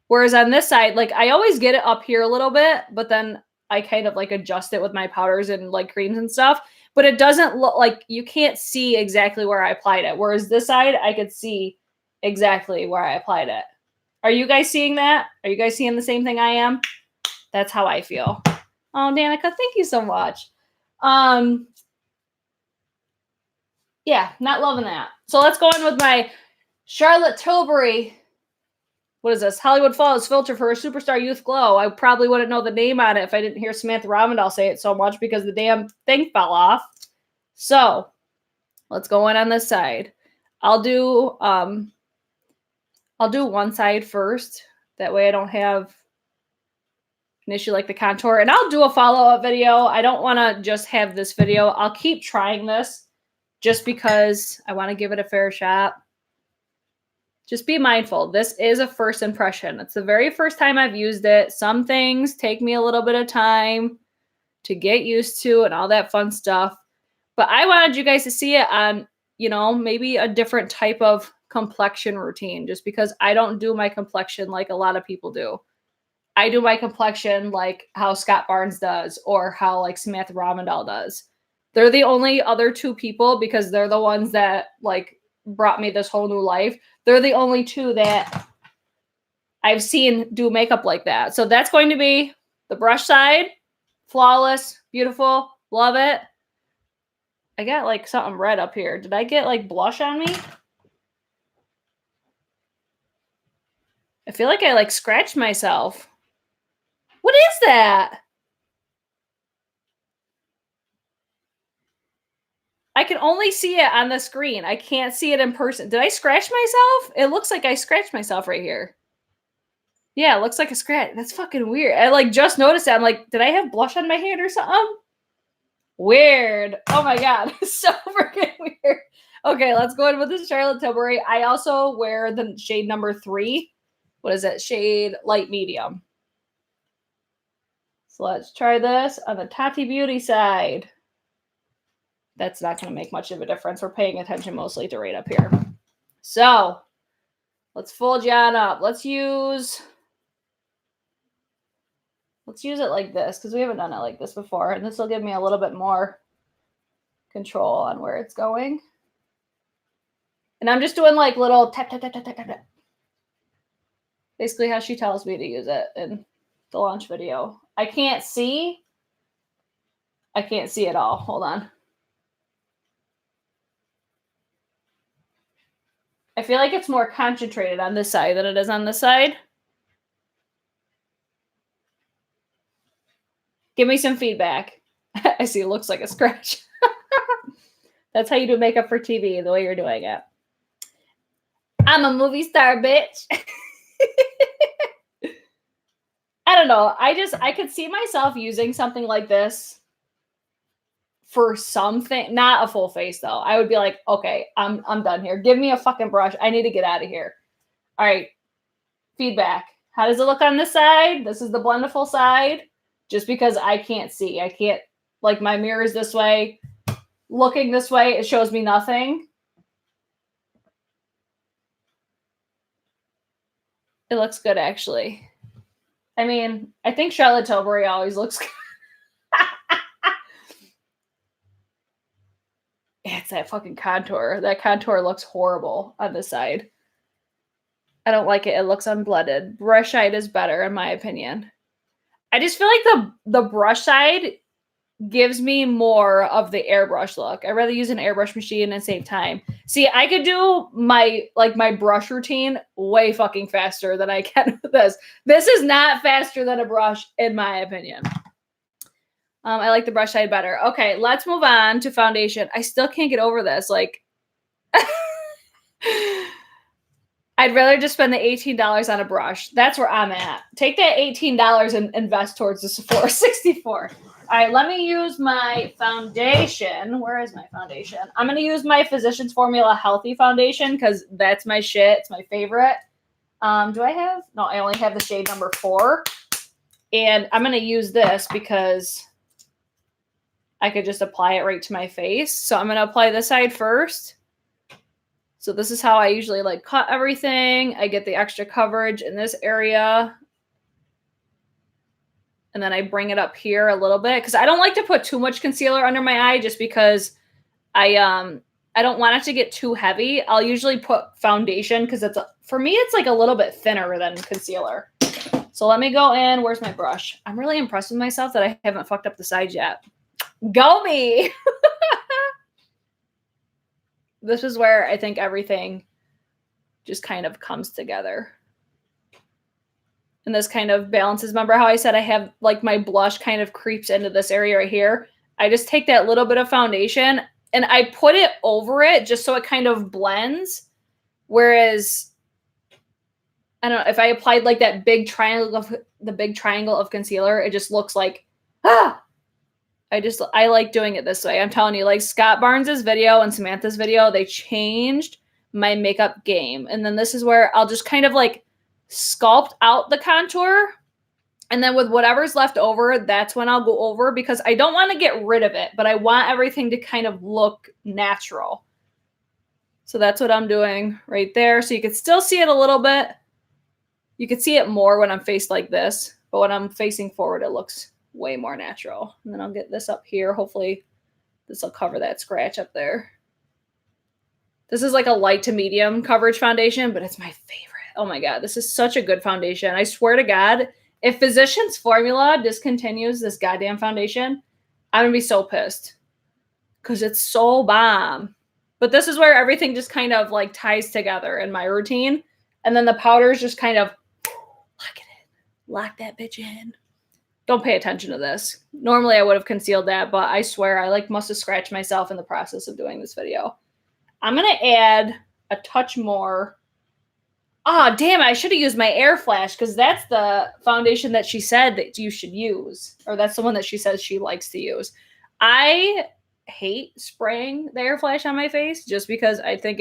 Whereas on this side, like, I always get it up here a little bit, but then I kind of like adjust it with my powders and like creams and stuff. But it doesn't look like, you can't see exactly where I applied it. Whereas this side, I could see exactly where I applied it. Are you guys seeing that? Are you guys seeing the same thing I am? That's how I feel. Oh, Danica, thank you so much. Yeah, not loving that. So let's go in with my Charlotte Tilbury. What is this? Hollywood Falls filter for a superstar youth glow. I probably wouldn't know the name on it if I didn't hear Samantha Ravindal say it so much because the damn thing fell off. So let's go in on this side. I'll do one side first. That way I don't have an issue like the contour. And I'll do a follow-up video. I don't want to just have this video. I'll keep trying this just because I want to give it a fair shot. Just be mindful. This is a first impression. It's the very first time I've used it. Some things take me a little bit of time to get used to and all that fun stuff. But I wanted you guys to see it on, you know, maybe a different type of complexion routine, just because I don't do my complexion like a lot of people do. I do my complexion like how Scott Barnes does or how like Samantha Ravindal does. They're the only other two people, because they're the ones that like brought me this whole new life. They're the only two that I've seen do makeup like that. So that's going to be the brush side. Flawless, beautiful, love it. I got like something red up here. Did I get like blush on me? I feel like I like scratched myself. What is that? I can only see it on the screen. I can't see it in person. Did I scratch myself? It looks like I scratched myself right here. Yeah, it looks like a scratch. That's fucking weird. I like just noticed that. I'm like, did I have blush on my hand or something? Weird. Oh my god. So freaking weird. Okay, let's go in with this Charlotte Tilbury. I also wear the shade number 3. What is it? Shade light medium. So let's try this on the Tati Beauty side. That's not going to make much of a difference. We're paying attention mostly to right up here. So let's fold you on up. Let's use it like this because we haven't done it like this before. And this will give me a little bit more control on where it's going. And I'm just doing like little tap, tap, tap, tap, tap, tap. Basically how she tells me to use it in the launch video. I can't see it all. Hold on. I feel like it's more concentrated on this side than it is on this side. Give me some feedback. I see it looks like a scratch. That's how you do makeup for TV, the way you're doing it. I'm a movie star, bitch. I don't know. I could see myself using something like this for something, not a full face though. I would be like, okay, I'm done here. Give me a fucking brush. I need to get out of here. All right. Feedback. How does it look on this side? This is the Blendiful side. Just because I can't see. I can't, like my mirror is this way. Looking this way, it shows me nothing. It looks good, actually. I mean, I think Charlotte Tilbury always looks good. It's that fucking contour. That contour looks horrible on this side. I don't like it. It looks unblended. Brush side is better, in my opinion. I just feel like the brush side gives me more of the airbrush look. I'd rather use an airbrush machine and save time. See, I could do my brush routine way fucking faster than I can with this. This is not faster than a brush, in my opinion. I like the brush side better. Okay, let's move on to foundation. I still can't get over this. Like, I'd rather just spend the $18 on a brush. That's where I'm at. Take that $18 and invest towards the Sephora 64. All right, let me use my foundation. Where is my foundation? I'm going to use my Physicians Formula Healthy Foundation because that's my shit. It's my favorite. Do I have? No, I only have the shade number 4. And I'm going to use this because I could just apply it right to my face. So I'm going to apply this side first. So this is how I usually like cut everything. I get the extra coverage in this area. And then I bring it up here a little bit because I don't like to put too much concealer under my eye just because I don't want it to get too heavy. I'll usually put foundation because for me it's like a little bit thinner than concealer. So let me go in. Where's my brush? I'm really impressed with myself that I haven't fucked up the sides yet. Go me! This is where I think everything just kind of comes together. And this kind of balances. Remember how I said I have like my blush kind of creeps into this area right here? I just take that little bit of foundation and I put it over it just so it kind of blends. Whereas, I don't know, if I applied like that big triangle of concealer, it just looks like, ah! I like doing it this way. I'm telling you, like Scott Barnes's video and Samantha's video, they changed my makeup game. And then this is where I'll just kind of like sculpt out the contour. And then with whatever's left over, that's when I'll go over because I don't want to get rid of it, but I want everything to kind of look natural. So that's what I'm doing right there. So you can still see it a little bit. You can see it more when I'm faced like this, but when I'm facing forward, it looks way more natural. And then I'll get this up here. Hopefully this will cover that scratch up there. This is like a light to medium coverage foundation, but it's my favorite. Oh my God, this is such a good foundation. I swear to God, if Physicians Formula discontinues this goddamn foundation, I'm gonna be so pissed because it's so bomb. But this is where everything just kind of like ties together in my routine. And then the powders just kind of lock it in, lock that bitch in. Don't pay attention to this. Normally I would have concealed that, but I swear I like must have scratched myself in the process of doing this video. I'm going to add a touch more Oh, damn, I should have used my Air Flash because that's the foundation that she said that you should use. Or that's the one that she says she likes to use. I hate spraying the Air Flash on my face just because I think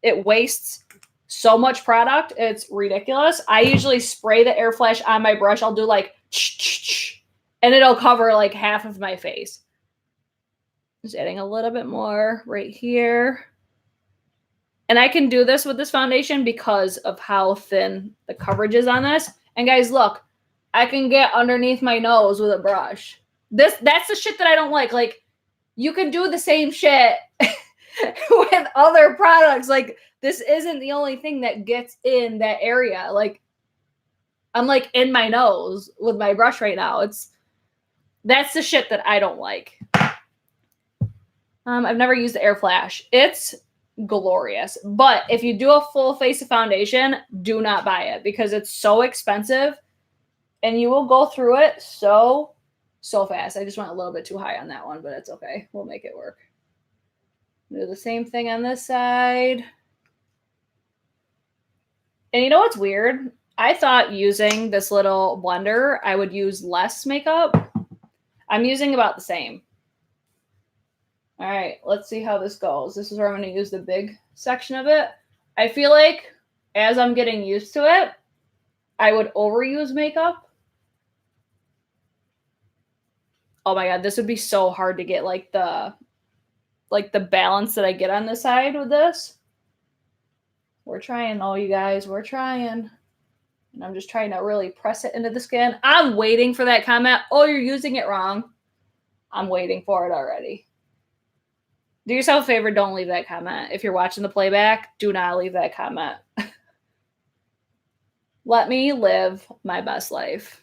it wastes so much product. It's ridiculous. I usually spray the Air Flash on my brush. I'll do like, and it'll cover like half of my face. Just adding a little bit more right here. And I can do this with this foundation because of how thin the coverage is on this. And guys, look, I can get underneath my nose with a brush. That's the shit that I don't like. Like, you can do the same shit with other products. Like, this isn't the only thing that gets in that area. Like, I'm like in my nose with my brush right now. That's the shit that I don't like. I've never used the Air Flash. It's glorious. But if you do a full face of foundation, do not buy it because it's so expensive and you will go through it so fast. I just went a little bit too high on that one, but it's okay. We'll make it work. Do the same thing on this side. And you know what's weird? I thought using this little blender, I would use less makeup. I'm using about the same. All right, let's see how this goes. This is where I'm going to use the big section of it. I feel like as I'm getting used to it, I would overuse makeup. Oh my God, this would be so hard to get like the balance that I get on this side with this. We're trying though, you guys. We're trying. And I'm just trying to really press it into the skin. I'm waiting for that comment. Oh, you're using it wrong. I'm waiting for it already. Do yourself a favor, don't leave that comment. If you're watching the playback, do not leave that comment. Let me live my best life.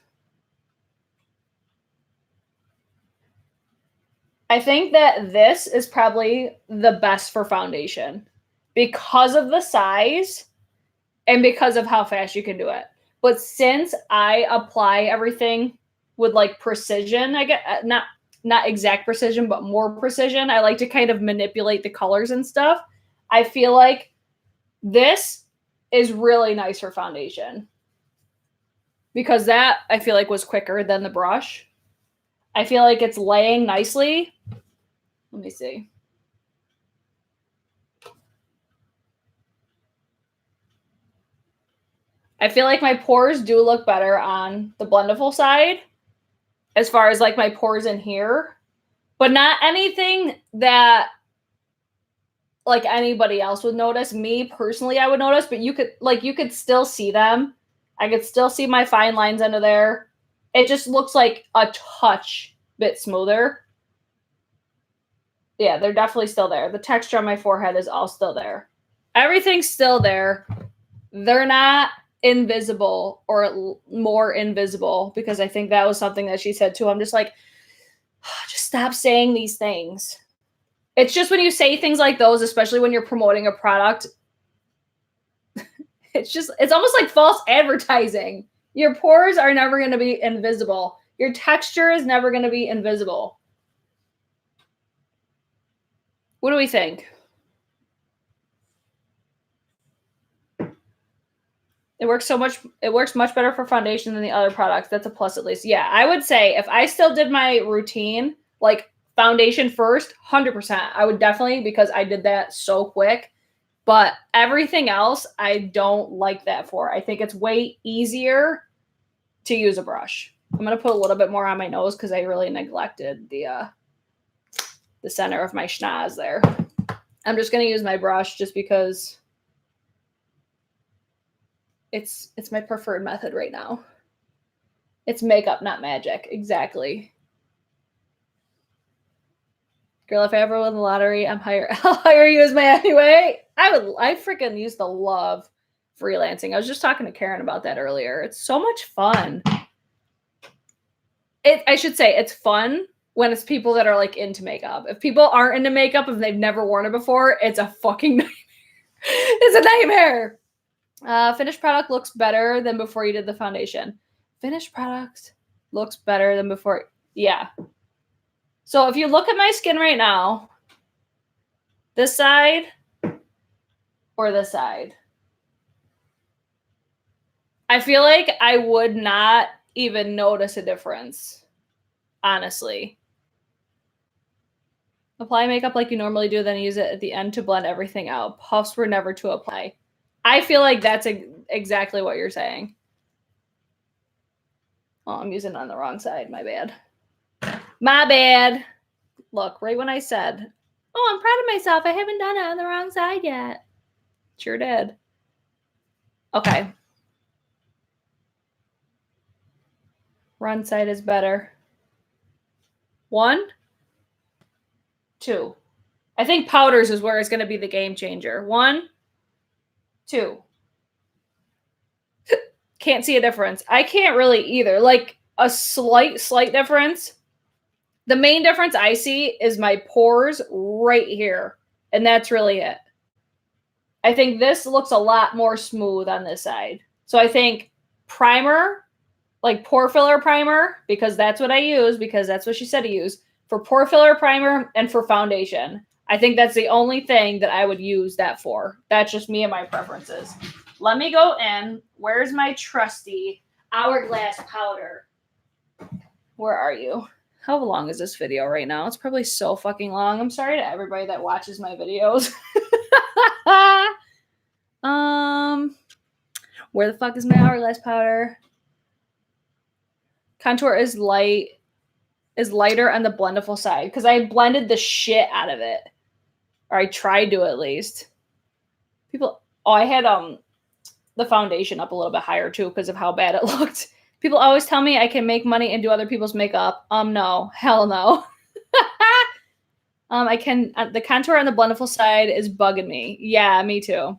I think that this is probably the best for foundation because of the size and because of how fast you can do it. But since I apply everything with like precision, I get not exact precision, but more precision. I like to kind of manipulate the colors and stuff. I feel like this is really nice for foundation because that I feel like was quicker than the brush. I feel like it's laying nicely. Let me see. I feel like my pores do look better on the Blendiful side as far as like my pores in here, but not anything that like anybody else would notice. Me personally, I would notice, but you could still see them. I could still see my fine lines under there. It just looks like a touch bit smoother. Yeah, they're definitely still there. The texture on my forehead is all still there. Everything's still there. They're not invisible or more invisible because I think that was something that she said too. I'm just like, just stop saying these things. It's just when you say things like those, especially when you're promoting a product, it's almost like false advertising. Your pores are never going to be invisible. Your texture is never going to be invisible. What do we think? It works much better for foundation than the other products. That's a plus at least. Yeah, I would say if I still did my routine, like foundation first, 100%. I would definitely, because I did that so quick. But everything else, I don't like that for. I think it's way easier to use a brush. I'm going to put a little bit more on my nose because I really neglected the center of my schnoz there. I'm just going to use my brush just because it's my preferred method right now. It's makeup, not magic. Exactly. Girl, if I ever win the lottery, I'll hire you as my anyway. I freaking used to love freelancing. I was just talking to Karen about that earlier. It's so much fun. I should say it's fun when it's people that are like into makeup. If people aren't into makeup, if they've never worn it before, it's a fucking nightmare. It's a nightmare. Finished product looks better than before you did the foundation. Finished product looks better than before. Yeah. So if you look at my skin right now, this side or this side, I feel like I would not even notice a difference, honestly. Apply makeup like you normally do, then use it at the end to blend everything out. Puffs were never to apply. I feel like that's exactly what you're saying. Oh, I'm using it on the wrong side. My bad. My bad. Look, right when I said, oh, I'm proud of myself. I haven't done it on the wrong side yet. Sure did. Okay. Run side is better. 1, 2. I think powders is where it's going to be the game changer. 1, 2. Can't see a difference. I can't really either. Like a slight difference. The main difference I see is my pores right here. And that's really it. I think this looks a lot more smooth on this side. So I think primer, like pore filler primer, because that's what I use, because that's what she said to use, for pore filler primer and for foundation. I think that's the only thing that I would use that for. That's just me and my preferences. Let me go in. Where's my trusty Hourglass powder? Where are you? How long is this video right now? It's probably so fucking long. I'm sorry to everybody that watches my videos. Where the fuck is my Hourglass powder? Contour is lighter on the Blendiful side because I blended the shit out of it. Or I tried to at least. I had the foundation up a little bit higher too because of how bad it looked. People always tell me I can make money and do other people's makeup. No. Hell no. I can, the contour on the Blendiful side is bugging me. Yeah, me too.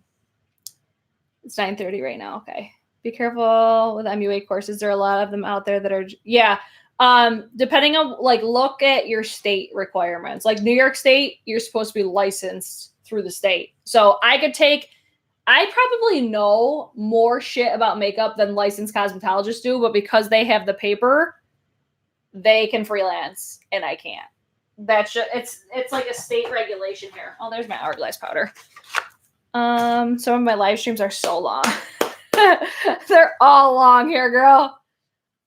It's 9:30 right now. Okay. Be careful with MUA courses. There are a lot of them out there that are, yeah. Depending on, like, look at your state requirements. Like New York State, you're supposed to be licensed through the state. So I probably know more shit about makeup than licensed cosmetologists do, but because they have the paper, they can freelance and I can't. That's just, it's like a state regulation here. Oh, there's my Hourglass powder. Some of my live streams are so long. They're all long here, girl.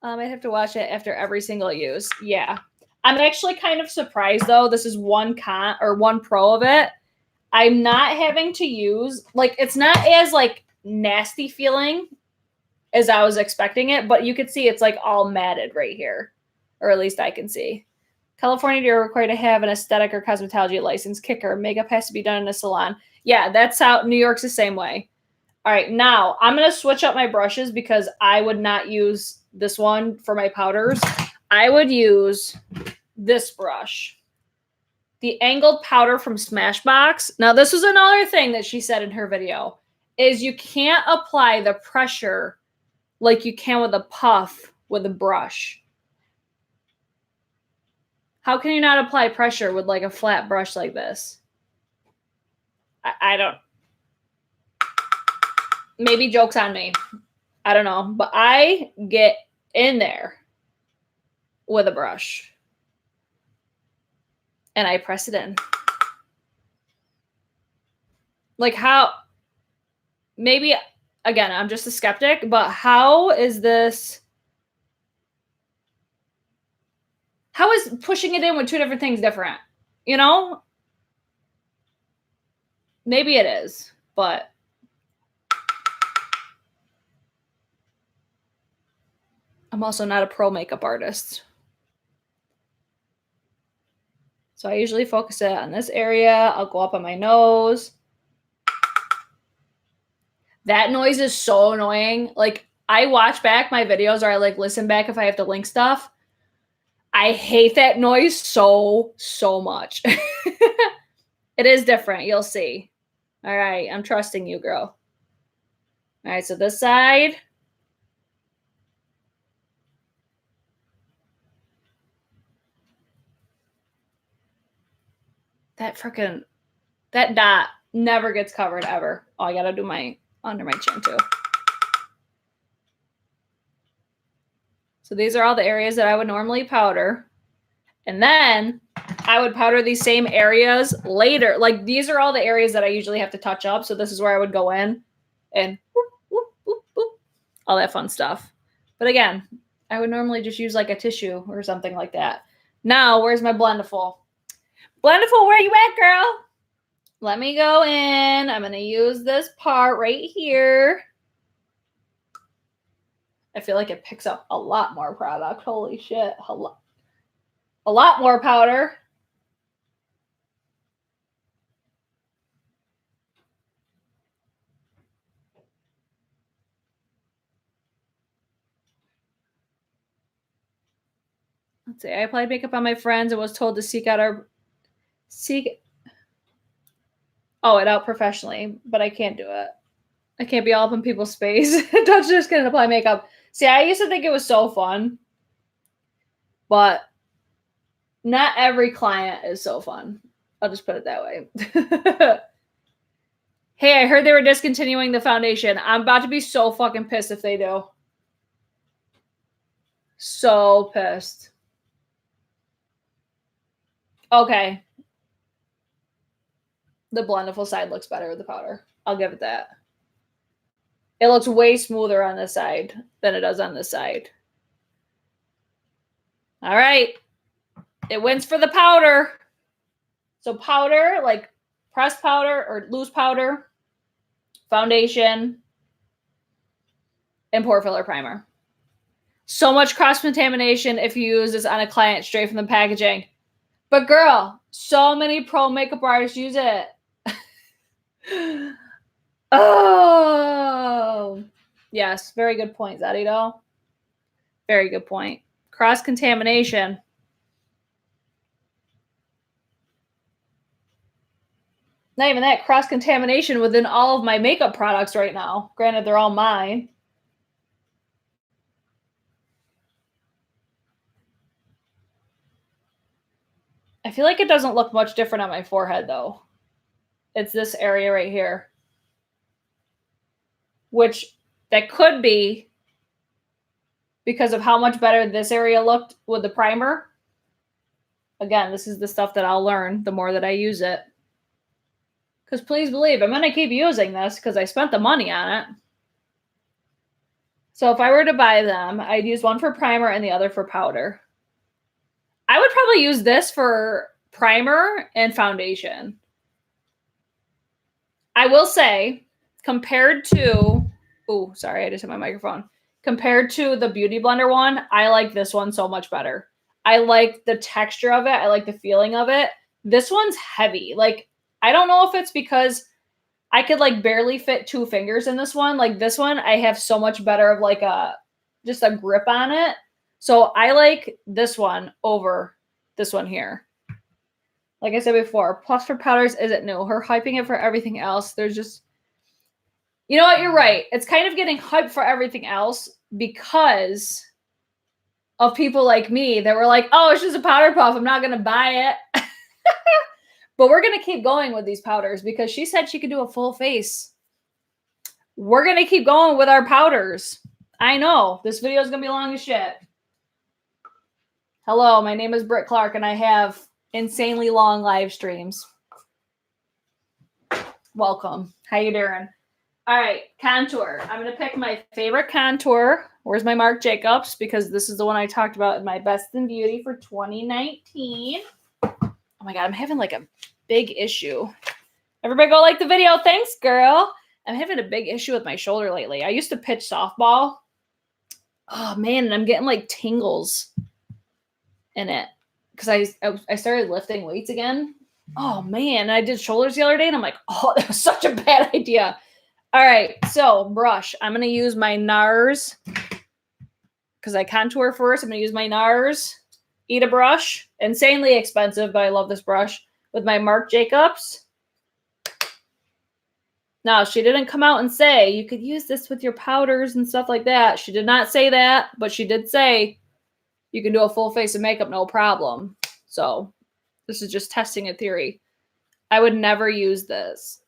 I'd have to watch it after every single use. Yeah. I'm actually kind of surprised though. This is one pro of it. I'm not having to use, like, it's not as like nasty feeling as I was expecting it, but you could see it's like all matted right here. Or at least I can see. California, you're required to have an aesthetic or cosmetology license. Kicker. Makeup has to be done in a salon. Yeah, that's how New York's the same way. All right, now I'm going to switch up my brushes because I would not use this one for my powders. I would use this brush. The angled powder from Smashbox. Now, this was another thing that she said in her video, is you can't apply the pressure like you can with a puff with a brush. How can you not apply pressure with like a flat brush like this? I don't. Maybe joke's on me. I don't know. But I get in there with a brush. And I press it in. Like how, maybe, again, I'm just a skeptic, but how is this, how is pushing it in with two different things different? You know? Maybe it is, but I'm also not a pro makeup artist. So I usually focus it on this area. I'll go up on my nose. That noise is so annoying. Like, I watch back my videos or I like listen back if I have to link stuff. I hate that noise so much. It is different. You'll see. All right. I'm trusting you, girl. All right. So this side. That dot never gets covered ever. Oh, I got to do my under my chin too. So these are all the areas that I would normally powder. And then I would powder these same areas later. Like, these are all the areas that I usually have to touch up. So this is where I would go in and whoop, whoop, whoop, whoop. all that fun stuff. But again, I would normally just use like a tissue or something like that. Now, where's my Blendiful? Blendiful, where you at, girl? Let me go in. I'm going to use this part right here. I feel like it picks up a lot more product. Holy shit. A lot more powder. Let's see. I applied makeup on my friends and was told to seek it out professionally, but I can't do it. I can't be all up in people's space. Don't just gonna apply makeup. See, I used to think it was so fun, but not every client is so fun. I'll just put it that way. Hey, I heard they were discontinuing the foundation. I'm about to be so fucking pissed if they do. So pissed. Okay. The Blendiful side looks better with the powder. I'll give it that. It looks way smoother on this side than it does on this side. All right. It wins for the powder. So powder, like pressed powder or loose powder, foundation, and pore filler primer. So much cross-contamination if you use this on a client straight from the packaging. But girl, so many pro makeup artists use it. Oh, yes. Very good point, Zadito. Very good point. Cross-contamination. Not even that, cross-contamination within all of my makeup products right now. Granted, they're all mine. I feel like it doesn't look much different on my forehead, though. It's this area right here. Which, that could be because of how much better this area looked with the primer. Again, this is the stuff that I'll learn the more that I use it. Because please believe, I'm going to keep using this because I spent the money on it. So if I were to buy them, I'd use one for primer and the other for powder. I would probably use this for primer and foundation. I will say, compared to, oh, sorry, I just hit my microphone. Compared to the Beauty Blender one, I like this one so much better. I like the texture of it. I like the feeling of it. This one's heavy. Like, I don't know if it's because I could like barely fit 2 fingers in this one. Like this one, I have so much better of like just a grip on it. So I like this one over this one here. Like I said before, plus for powders isn't new. Her hyping it for everything else. There's just, you know what? You're right. It's kind of getting hyped for everything else because of people like me that were like, oh, it's just a powder puff. I'm not going to buy it. But we're going to keep going with these powders because she said she could do a full face. We're going to keep going with our powders. I know. This video is going to be long as shit. Hello, my name is Britt Clark, and I have insanely long live streams. Welcome. How you doing? All right, contour. I'm going to pick my favorite contour. Where's my Marc Jacobs? Because this is the one I talked about in my Best in Beauty for 2019. Oh my God, I'm having like a big issue. Everybody go like the video. Thanks, girl. I'm having a big issue with my shoulder lately. I used to pitch softball. Oh man, and I'm getting like tingles in it because I started lifting weights again. Oh man, I did shoulders the other day and I'm like, oh, that was such a bad idea. All right, so brush. I'm going to use my NARS because I contour first. I'm going to use my NARS Ita brush. Insanely expensive, but I love this brush. With my Marc Jacobs. Now, she didn't come out and say you could use this with your powders and stuff like that. She did not say that, but she did say you can do a full face of makeup, no problem. So this is just testing a theory. I would never use this.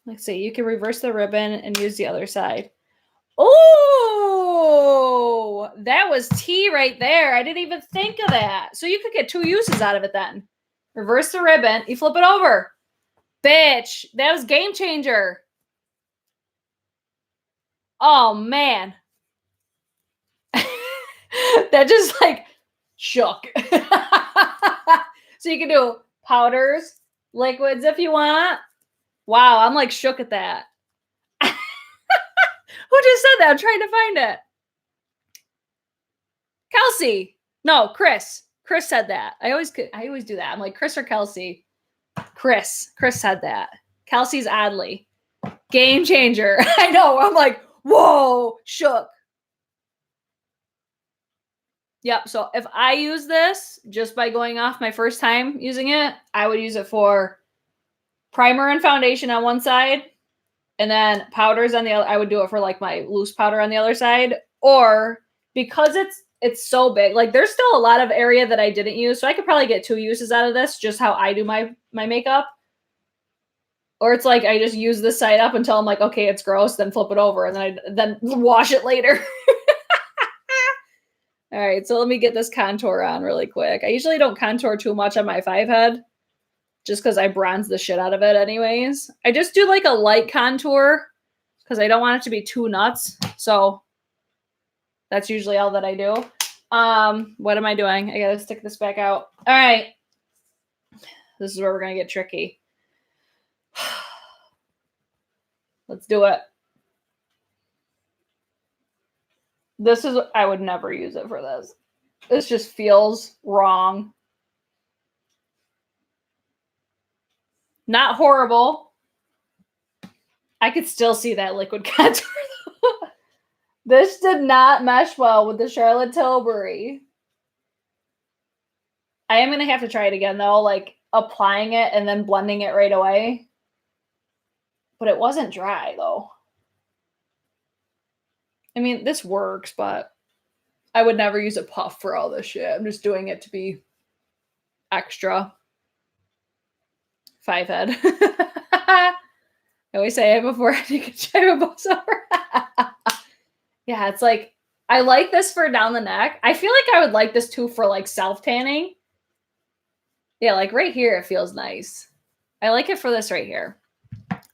Let's see. You can reverse the ribbon and use the other side. Oh, that was tea right there. I didn't even think of that. So you could get 2 uses out of it then. Reverse the ribbon. You flip it over. Bitch, that was game changer. Oh, man. That just like shook. So you can do powders, liquids if you want. Wow, I'm like shook at that. Who just said that? I'm trying to find it. Kelsey. No, Chris. Chris said that. I always do that. I'm like Chris or Kelsey. Chris said that. Kelsey's Adley. Game changer. I know. I'm like, whoa, shook. Yep. So if I use this just by going off my first time using it, I would use it for primer and foundation on one side, and then powders on the other. I would do it for like my loose powder on the other side, or because it's so big, like there's still a lot of area that I didn't use, so I could probably get 2 uses out of this, just how I do my makeup. Or it's like I just use this side up until I'm like, okay, it's gross, then flip it over, and then wash it later. All right, so let me get this contour on really quick. I usually don't contour too much on my 5 head, just because I bronze the shit out of it anyways. I just do like a light contour because I don't want it to be too nuts. So that's usually all that I do. What am I doing? I gotta stick this back out. All right. This is where we're gonna get tricky. Let's do it. This is, I would never use it for this. This just feels wrong. Not horrible. I could still see that liquid contour. This did not mesh well with the Charlotte Tilbury. I am going to have to try it again, though, like applying it and then blending it right away. But it wasn't dry, though. I mean, this works, but I would never use a puff for all this shit. I'm just doing it to be extra. 5 head. I always say it before I take a shave of over. Yeah, it's like, I like this for down the neck. I feel like I would like this too for like self-tanning. Yeah, like right here, it feels nice. I like it for this right here.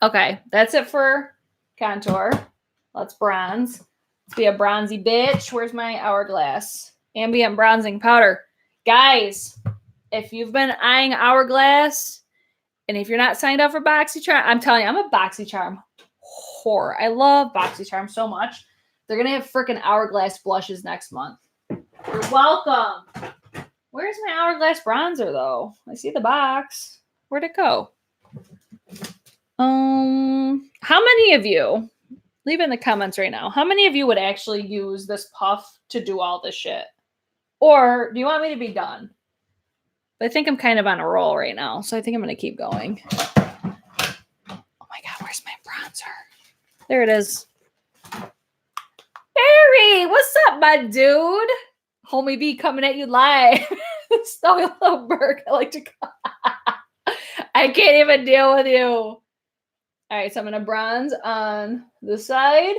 Okay, that's it for contour. Let's bronze. Let's be a bronzy bitch. Where's my Hourglass? Ambient bronzing powder. Guys, if you've been eyeing Hourglass, and if you're not signed up for Boxycharm, I'm telling you, I'm a Boxycharm whore. I love Boxycharm so much. They're going to have freaking Hourglass blushes next month. You're welcome. Where's my Hourglass bronzer, though? I see the box. Where'd it go? How many of you, leave in the comments right now, how many of you would actually use this puff to do all this shit? Or do you want me to be done? But I think I'm kind of on a roll right now, so I think I'm going to keep going. Oh my God, where's my bronzer? There it is. Barry, what's up, my dude? Homie B coming at you live. Snowy Little Berg, I like to call. I can't even deal with you. All right, so I'm going to bronze on the side.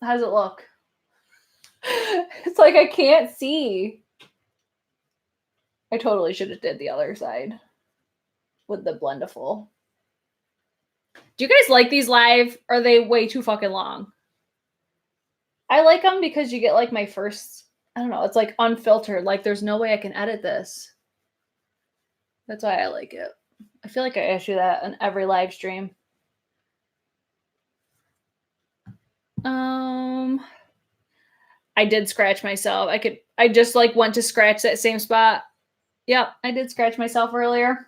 How's it look? It's like I can't see. I totally should have did the other side with the Blendiful. Do you guys like these live? Or are they way too fucking long? I like them because you get like my first, I don't know, it's like unfiltered. Like there's no way I can edit this. That's why I like it. I feel like I ask you that on every live stream. I did scratch myself. I just like went to scratch that same spot. Yep, I did scratch myself earlier.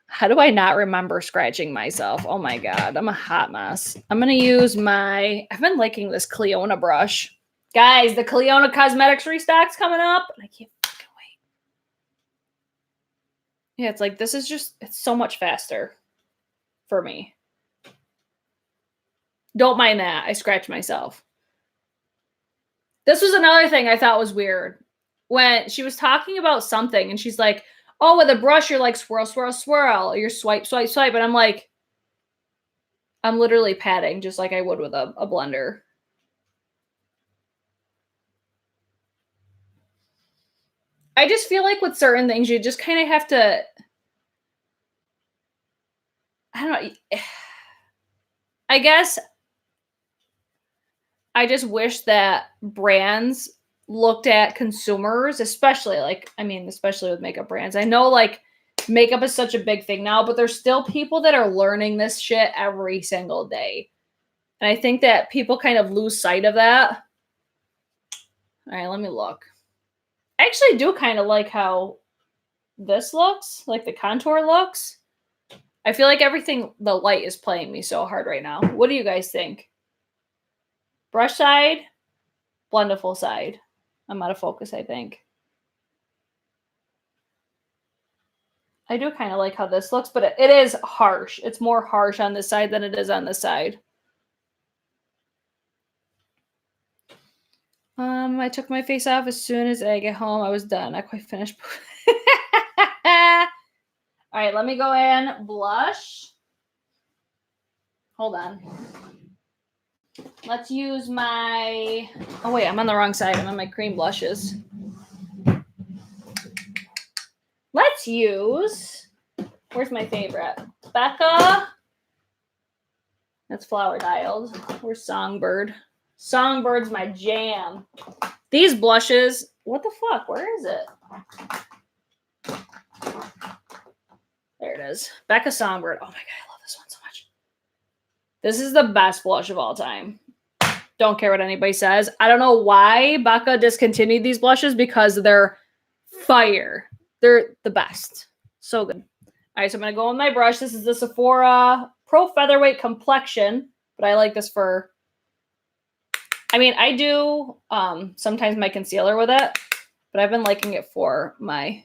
How do I not remember scratching myself? Oh my God, I'm a hot mess. I'm going to use I've been liking this Cleona brush. Guys, the Cleona Cosmetics restock's coming up. And I can't fucking wait. Yeah, it's like, this is just, it's so much faster for me. Don't mind that. I scratched myself. This was another thing I thought was weird. When she was talking about something and she's like, oh, with a brush, you're like swirl, swirl, swirl. You're swipe, swipe, swipe. And I'm like, I'm literally patting just like I would with a blender. I just feel like with certain things, you just kind of have to, I don't know. I guess I just wish that brands looked at consumers, especially especially with makeup brands. I know like makeup is such a big thing now, but there's still people that are learning this shit every single day. And I think that people kind of lose sight of that. All right, let me look. I actually do kind of like how this looks, like the contour looks. I feel like the light is playing me so hard right now. What do you guys think? Brush side, Blendiful side. I'm out of focus, I think. I do kind of like how this looks, but it is harsh. It's more harsh on this side than it is on this side. I took my face off as soon as I get home. I was done. Not quite finished. All right, let me go in. Blush. Hold on. Let's use my... Oh, wait, I'm on the wrong side. I'm on my cream blushes. Let's use... Where's my favorite? Becca. That's Flower Dialed. Where's Songbird? Songbird's my jam. These blushes... What the fuck? Where is it? There it is. Becca Songbird. Oh my God, I love this one so much. This is the best blush of all time. Don't care what anybody says. I don't know why Becca discontinued these blushes because they're fire. They're the best. So good. All right, so I'm going to go with my brush. This is the Sephora Pro Featherweight Complexion, but I like this for... I do sometimes my concealer with it, but I've been liking it for my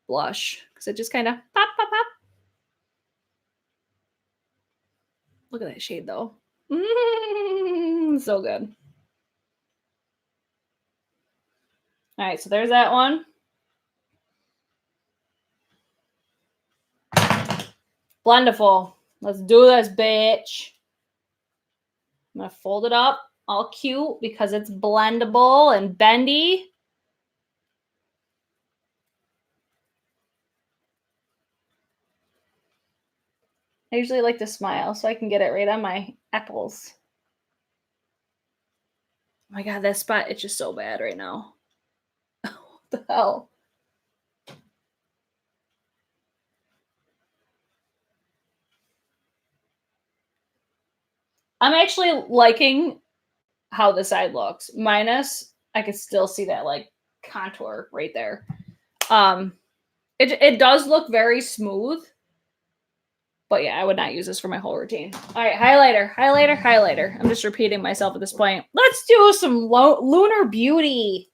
blush because it just kind of pop, pop, pop. Look at that shade though. So good. All right, so there's that one. Blendiful. Let's do this, bitch. I'm going to fold it up all cute because it's blendable and bendy. I usually like to smile so I can get it right on my apples. Oh my God, that spot itches so bad right now. What the hell? I'm actually liking how the side looks. Minus, I can still see that like contour right there. It does look very smooth. But yeah, I would not use this for my whole routine. All right, highlighter, highlighter, highlighter. I'm just repeating myself at this point. Let's do some Lunar Beauty.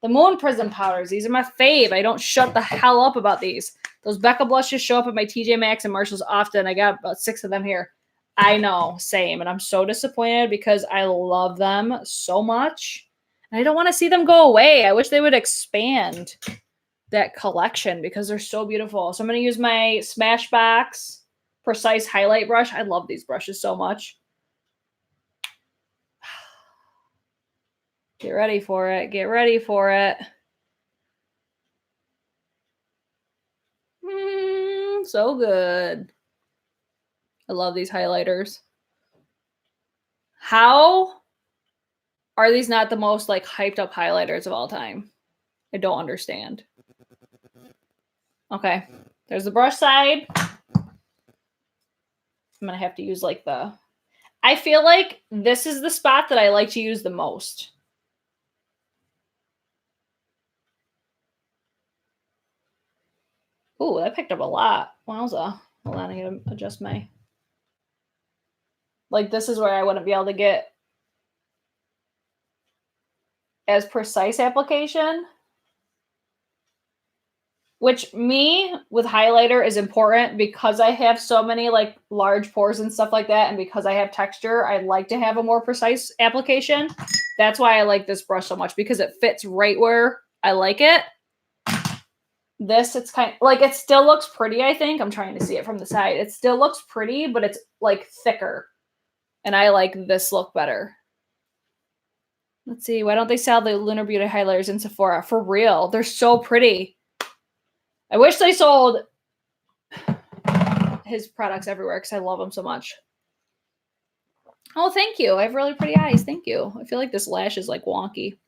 The Moon Prism powders. These are my fave. I don't shut the hell up about these. Those Becca blushes show up at my TJ Maxx and Marshalls often. I got about 6 of them here. I know, same. And I'm so disappointed because I love them so much. And I don't want to see them go away. I wish they would expand that collection because they're so beautiful. So I'm going to use my Smashbox Precise Highlight Brush. I love these brushes so much. Get ready for it. Get ready for it. So good. I love these highlighters. How are these not the most like hyped up highlighters of all time? I don't understand. Okay, there's the brush side. I'm going to have to use like I feel like this is the spot that I like to use the most. Ooh, that picked up a lot. Wowza. Hold on, I gotta adjust my... Like, this is where I wouldn't be able to get as precise application. Which me with highlighter is important because I have so many like large pores and stuff like that. And because I have texture, I like to have a more precise application. That's why I like this brush so much because it fits right where I like it. This, it's kind of like, it still looks pretty, I think. I'm trying to see it from the side. It still looks pretty, but it's like thicker. And I like this look better. Let's see. Why don't they sell the Lunar Beauty highlighters in Sephora? For real. They're so pretty. I wish they sold his products everywhere because I love them so much. Oh, thank you. I have really pretty eyes. Thank you. I feel like this lash is like wonky.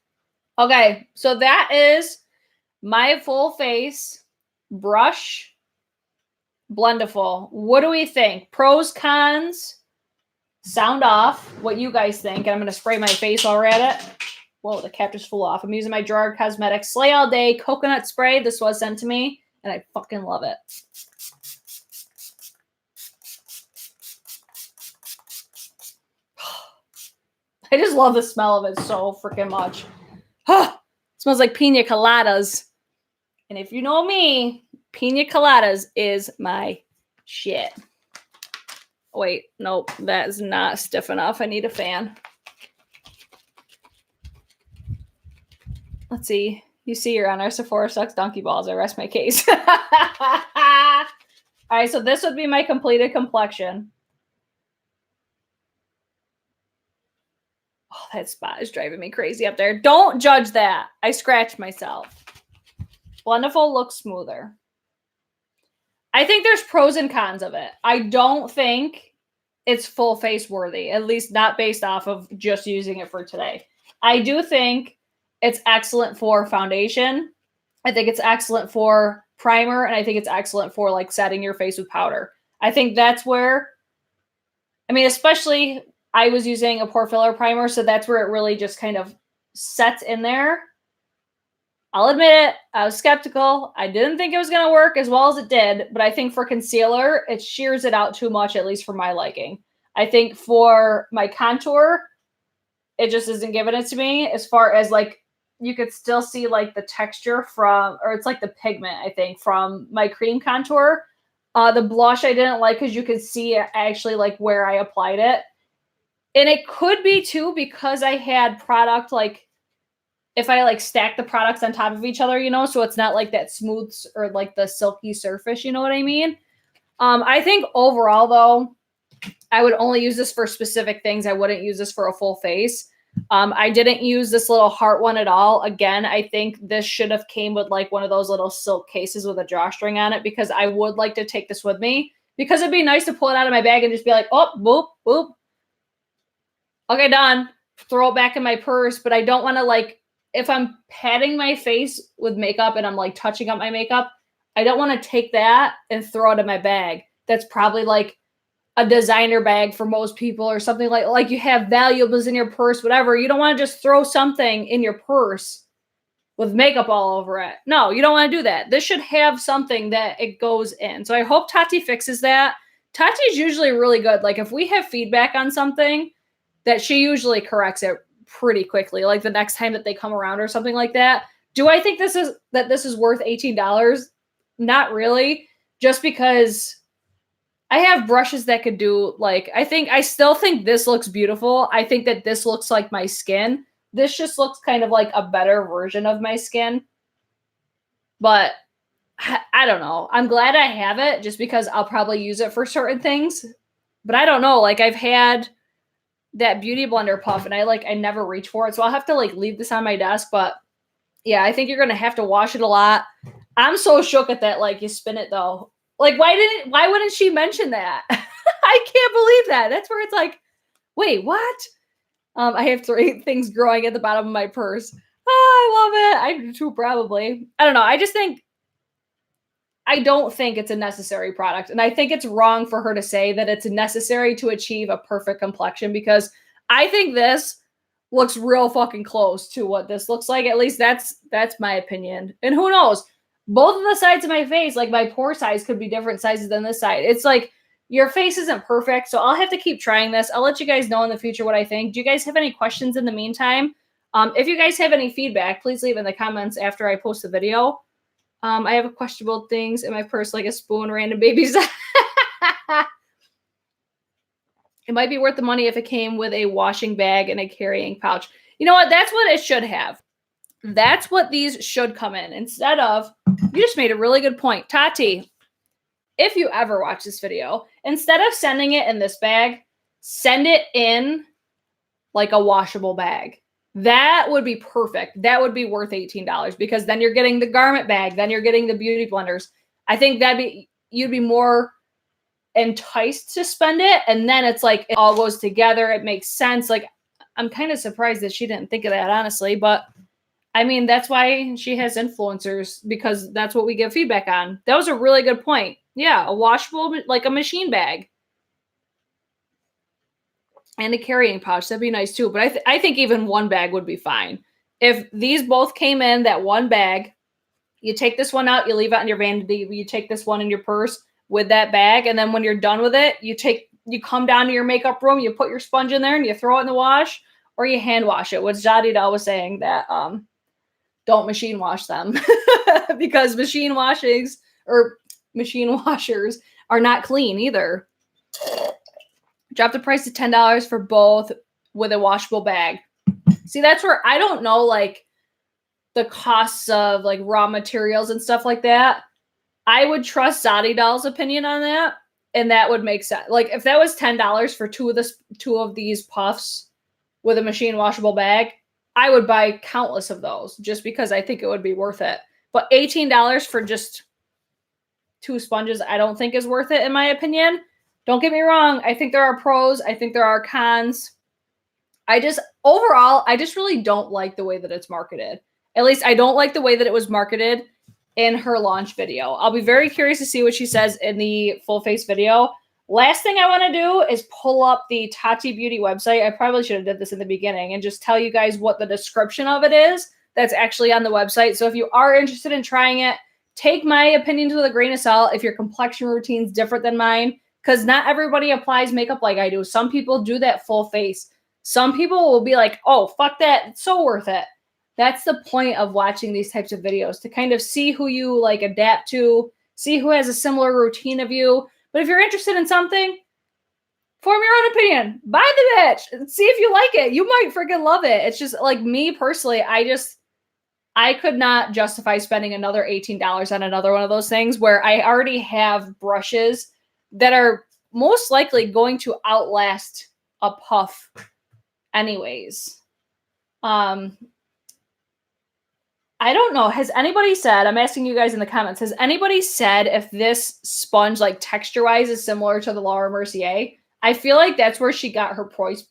Okay, so that is my full face brush Blendiful. What do we think? Pros, cons, sound off. What you guys think? And I'm going to spray my face while we're at it. Whoa, the cap just flew off. I'm using my Gerard Cosmetics Slay All Day Coconut Spray. This was sent to me, and I fucking love it. I just love the smell of it so freaking much. It smells like pina coladas. And if you know me, pina coladas is my shit. Wait, nope, that is not stiff enough. I need a fan. Let's see. You see you're on our Sephora Sucks Donkey Balls. I rest my case. All right, so this would be my completed complexion. Oh, that spot is driving me crazy up there. Don't judge that. I scratched myself. Blendiful looks smoother. I think there's pros and cons of it. I don't think it's full face worthy, at least not based off of just using it for today. I do think it's excellent for foundation. I think it's excellent for primer, and I think it's excellent for like setting your face with powder. I think that's where, I mean, especially I was using a pore filler primer, so that's where it really just kind of sets in there. I'll admit it, I was skeptical. I didn't think it was going to work as well as it did, but I think for concealer, it shears it out too much, at least for my liking. I think for my contour, it just isn't giving it to me. As far as like, you could still see like the texture from, or it's like the pigment, I think, from my cream contour. The blush I didn't like because you could see actually like where I applied it. And it could be too because I had product like, if I like stack the products on top of each other, you know, so it's not like that smooth or like the silky surface, you know what I mean? I think overall though, I would only use this for specific things. I wouldn't use this for a full face. I didn't use this little heart one at all. Again, I think this should have came with like one of those little silk cases with a drawstring on it because I would like to take this with me because it'd be nice to pull it out of my bag and just be like, oh, boop, boop. Okay, done. Throw it back in my purse, but I don't want to like, if I'm patting my face with makeup and I'm like touching up my makeup, I don't want to take that and throw it in my bag. That's probably like a designer bag for most people or something like you have valuables in your purse, whatever. You don't want to just throw something in your purse with makeup all over it. No, you don't want to do that. This should have something that it goes in. So I hope Tati fixes that. Tati's usually really good. Like if we have feedback on something, that she usually corrects it pretty quickly, like the next time that they come around or something like that. Do I think this is worth $18? Not really, just because I have brushes that could do like, I still think this looks beautiful. I think that this looks like my skin. This just looks kind of like a better version of my skin. But I don't know. I'm glad I have it just because I'll probably use it for certain things. But I don't know. Like I've had that Beauty Blender puff and I never reach for it. So I'll have to like leave this on my desk. But yeah, I think you're going to have to wash it a lot. I'm so shook at that. Like you spin it though. Like why wouldn't she mention that? I can't believe that. That's where it's like, wait, what? I have 3 things growing at the bottom of my purse. Oh, I love it. I do too, probably. I don't know. I don't think it's a necessary product. And I think it's wrong for her to say that it's necessary to achieve a perfect complexion because I think this looks real fucking close to what this looks like. At least that's my opinion. And who knows? Both of the sides of my face, like my pore size could be different sizes than this side. It's like your face isn't perfect. So I'll have to keep trying this. I'll let you guys know in the future what I think. Do you guys have any questions in the meantime? If you guys have any feedback, please leave in the comments after I post the video. I have questionable things in my purse, like a spoon, random babies. It might be worth the money if it came with a washing bag and a carrying pouch. You know what? That's what it should have. That's what these should come in. Instead of, you just made a really good point. Tati, if you ever watch this video, instead of sending it in this bag, send it in like a washable bag. That would be perfect. That would be worth $18 because then you're getting the garment bag, then you're getting the beauty blenders. I think you'd be more enticed to spend it, and then it's like it all goes together. It makes sense. Like, I'm kind of surprised that she didn't think of that, honestly, but I mean, that's why she has influencers, because that's what we give feedback on. That was a really good point. Yeah, a washable, like a machine bag. And a carrying pouch. That'd be nice too. But I think even one bag would be fine. If these both came in that one bag, you take this one out, you leave it in your vanity, you take this one in your purse with that bag, and then when you're done with it, you come down to your makeup room, you put your sponge in there and you throw it in the wash, or you hand wash it. What Jadida was saying, that don't machine wash them because machine washers are not clean either. Drop the price to $10 for both with a washable bag. See, that's where I don't know, like, the costs of like raw materials and stuff like that. I would trust Zadidal's opinion on that, and that would make sense. Like, if that was $10 for two of these puffs with a machine washable bag, I would buy countless of those just because I think it would be worth it. But $18 for just 2 sponges, I don't think is worth it, in my opinion. Don't get me wrong. I think there are pros. I think there are cons. Overall, I just really don't like the way that it's marketed. At least I don't like the way that it was marketed in her launch video. I'll be very curious to see what she says in the full face video. Last thing I want to do is pull up the Tati Beauty website. I probably should have did this in the beginning and just tell you guys what the description of it is that's actually on the website. So if you are interested in trying it, take my opinions with a grain of salt if your complexion routine is different than mine, because not everybody applies makeup like I do. Some people do that full face. Some people will be like, oh, fuck that. It's so worth it. That's the point of watching these types of videos, to kind of see who you like adapt to, see who has a similar routine of you. But if you're interested in something, form your own opinion. Buy the bitch. See if you like it. You might freaking love it. It's just like me personally, I could not justify spending another $18 on another one of those things where I already have brushes that are most likely going to outlast a puff anyways. I don't know. Has anybody said, I'm asking you guys in the comments, has anybody said if this sponge, like texture-wise, is similar to the Laura Mercier? I feel like that's where she got her price.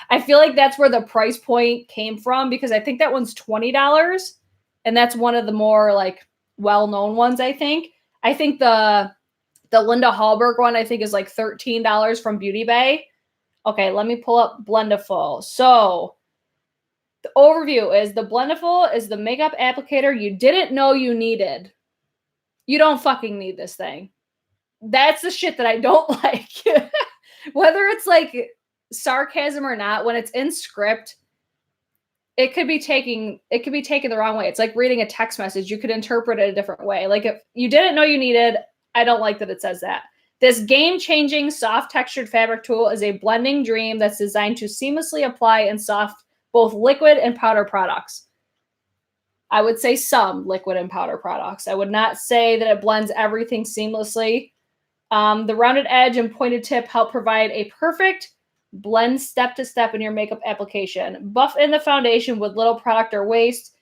I feel like that's where the price point came from, because I think that one's $20, and that's one of the more like well-known ones, I think. I think the Linda Hallberg one, I think, is like $13 from Beauty Bay. Okay, let me pull up Blendiful. So the overview is the Blendiful is the makeup applicator you didn't know you needed. You don't fucking need this thing. That's the shit that I don't like. Whether it's like sarcasm or not, when it's in script, it could be taken the wrong way. It's like reading a text message. You could interpret it a different way. Like, if you didn't know you needed, I don't like that it says that. This game-changing soft textured fabric tool is a blending dream that's designed to seamlessly apply in soft both liquid and powder products. I would say some liquid and powder products. I would not say that it blends everything seamlessly. The rounded edge and pointed tip help provide a perfect blend step to step in your makeup application. Buff in the foundation with little product or waste.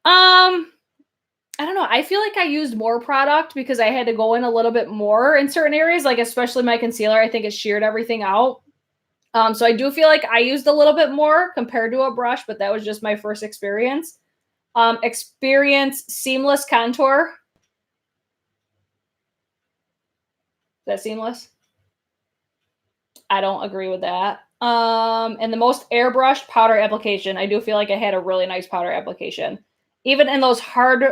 I don't know. I feel like I used more product because I had to go in a little bit more in certain areas, like especially my concealer. I think it sheared everything out. So I do feel like I used a little bit more compared to a brush, but that was just my first experience. Experience seamless contour. Is that seamless? I don't agree with that. And the most airbrushed powder application. I do feel like I had a really nice powder application. Even in those hard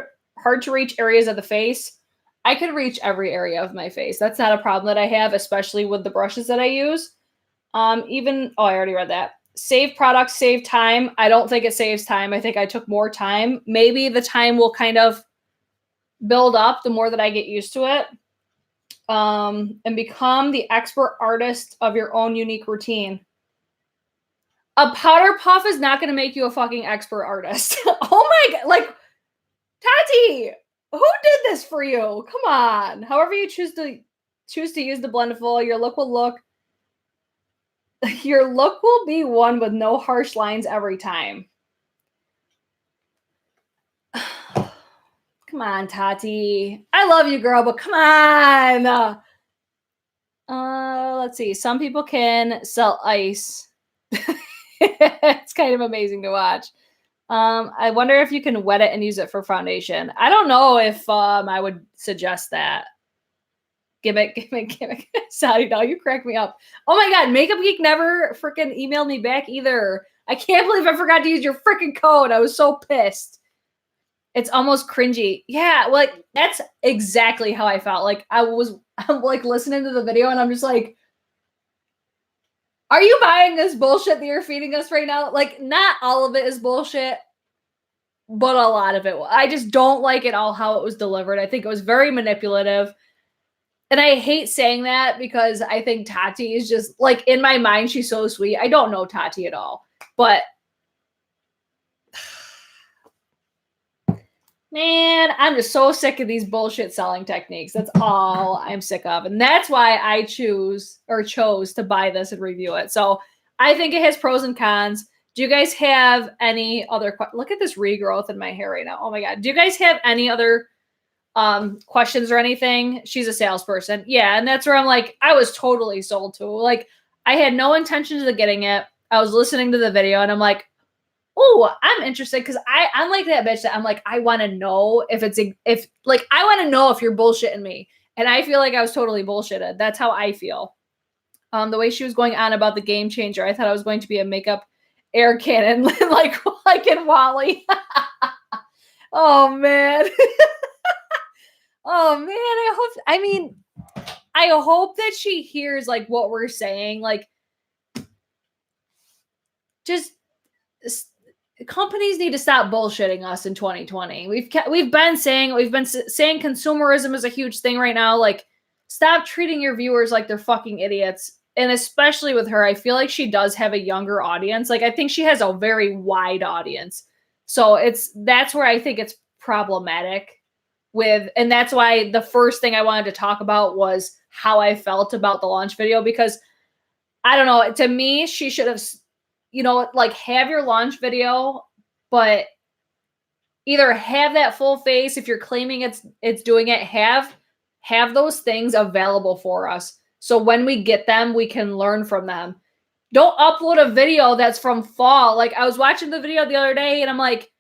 to reach areas of the face, I could reach every area of my face. That's not a problem that I have, especially with the brushes that I use. I already read that. Save products, save time. I don't think it saves time. I think I took more time. Maybe the time will kind of build up the more that I get used to it. And become the expert artist of your own unique routine. A powder puff is not going to make you a fucking expert artist. Oh my God. Like, Tati, who did this for you? Come on. However you choose to use the Blendiful, your look will look. Your look will be one with no harsh lines every time. Come on, Tati. I love you, girl, but come on. Let's see. Some people can sell ice. It's kind of amazing to watch. I wonder if you can wet it and use it for foundation. I don't know if I would suggest that. Gimmick. Sorry, no, you crack me up. Oh my god, Makeup Geek never freaking emailed me back either. I can't believe I forgot to use your freaking code. I was so pissed. It's almost cringy. Yeah, like that's exactly how I felt. Like I'm like listening to the video and I'm just like, are you buying this bullshit that you're feeding us right now? Like, not all of it is bullshit, but a lot of it. I just don't like it all how it was delivered. I think it was very manipulative. And I hate saying that because I think Tati is just, like, in my mind, she's so sweet. I don't know Tati at all. But, man, I'm just so sick of these bullshit selling techniques. That's all I'm sick of. And that's why I chose to buy this and review it. So I think it has pros and cons. Do you guys have any other look at this regrowth in my hair right now. Oh my god. Do you guys have any other questions or anything? She's a salesperson. Yeah, and that's where I'm like, I was totally sold to. Like, I had no intentions of getting it. I was listening to the video and I'm like, oh, I'm interested because I'm like that bitch that I'm like, I want to know if I want to know if you're bullshitting me. And I feel like I was totally bullshitted. That's how I feel. The way she was going on about the game changer, I thought I was going to be a makeup air cannon like in Wally. Oh man. Oh man, I hope that she hears like what we're saying. Like, just companies need to stop bullshitting us in 2020. We've been saying consumerism is a huge thing right now. Like, stop treating your viewers like they're fucking idiots. And especially with her, I feel like she does have a younger audience. Like, I think she has a very wide audience. So that's where I think it's problematic with, and that's why the first thing I wanted to talk about was how I felt about the launch video, because I don't know, to me, she should have, like, have your launch video, but either have that full face. If you're claiming it's doing it, have those things available for us. So when we get them, we can learn from them. Don't upload a video that's from fall. Like, I was watching the video the other day and I'm like,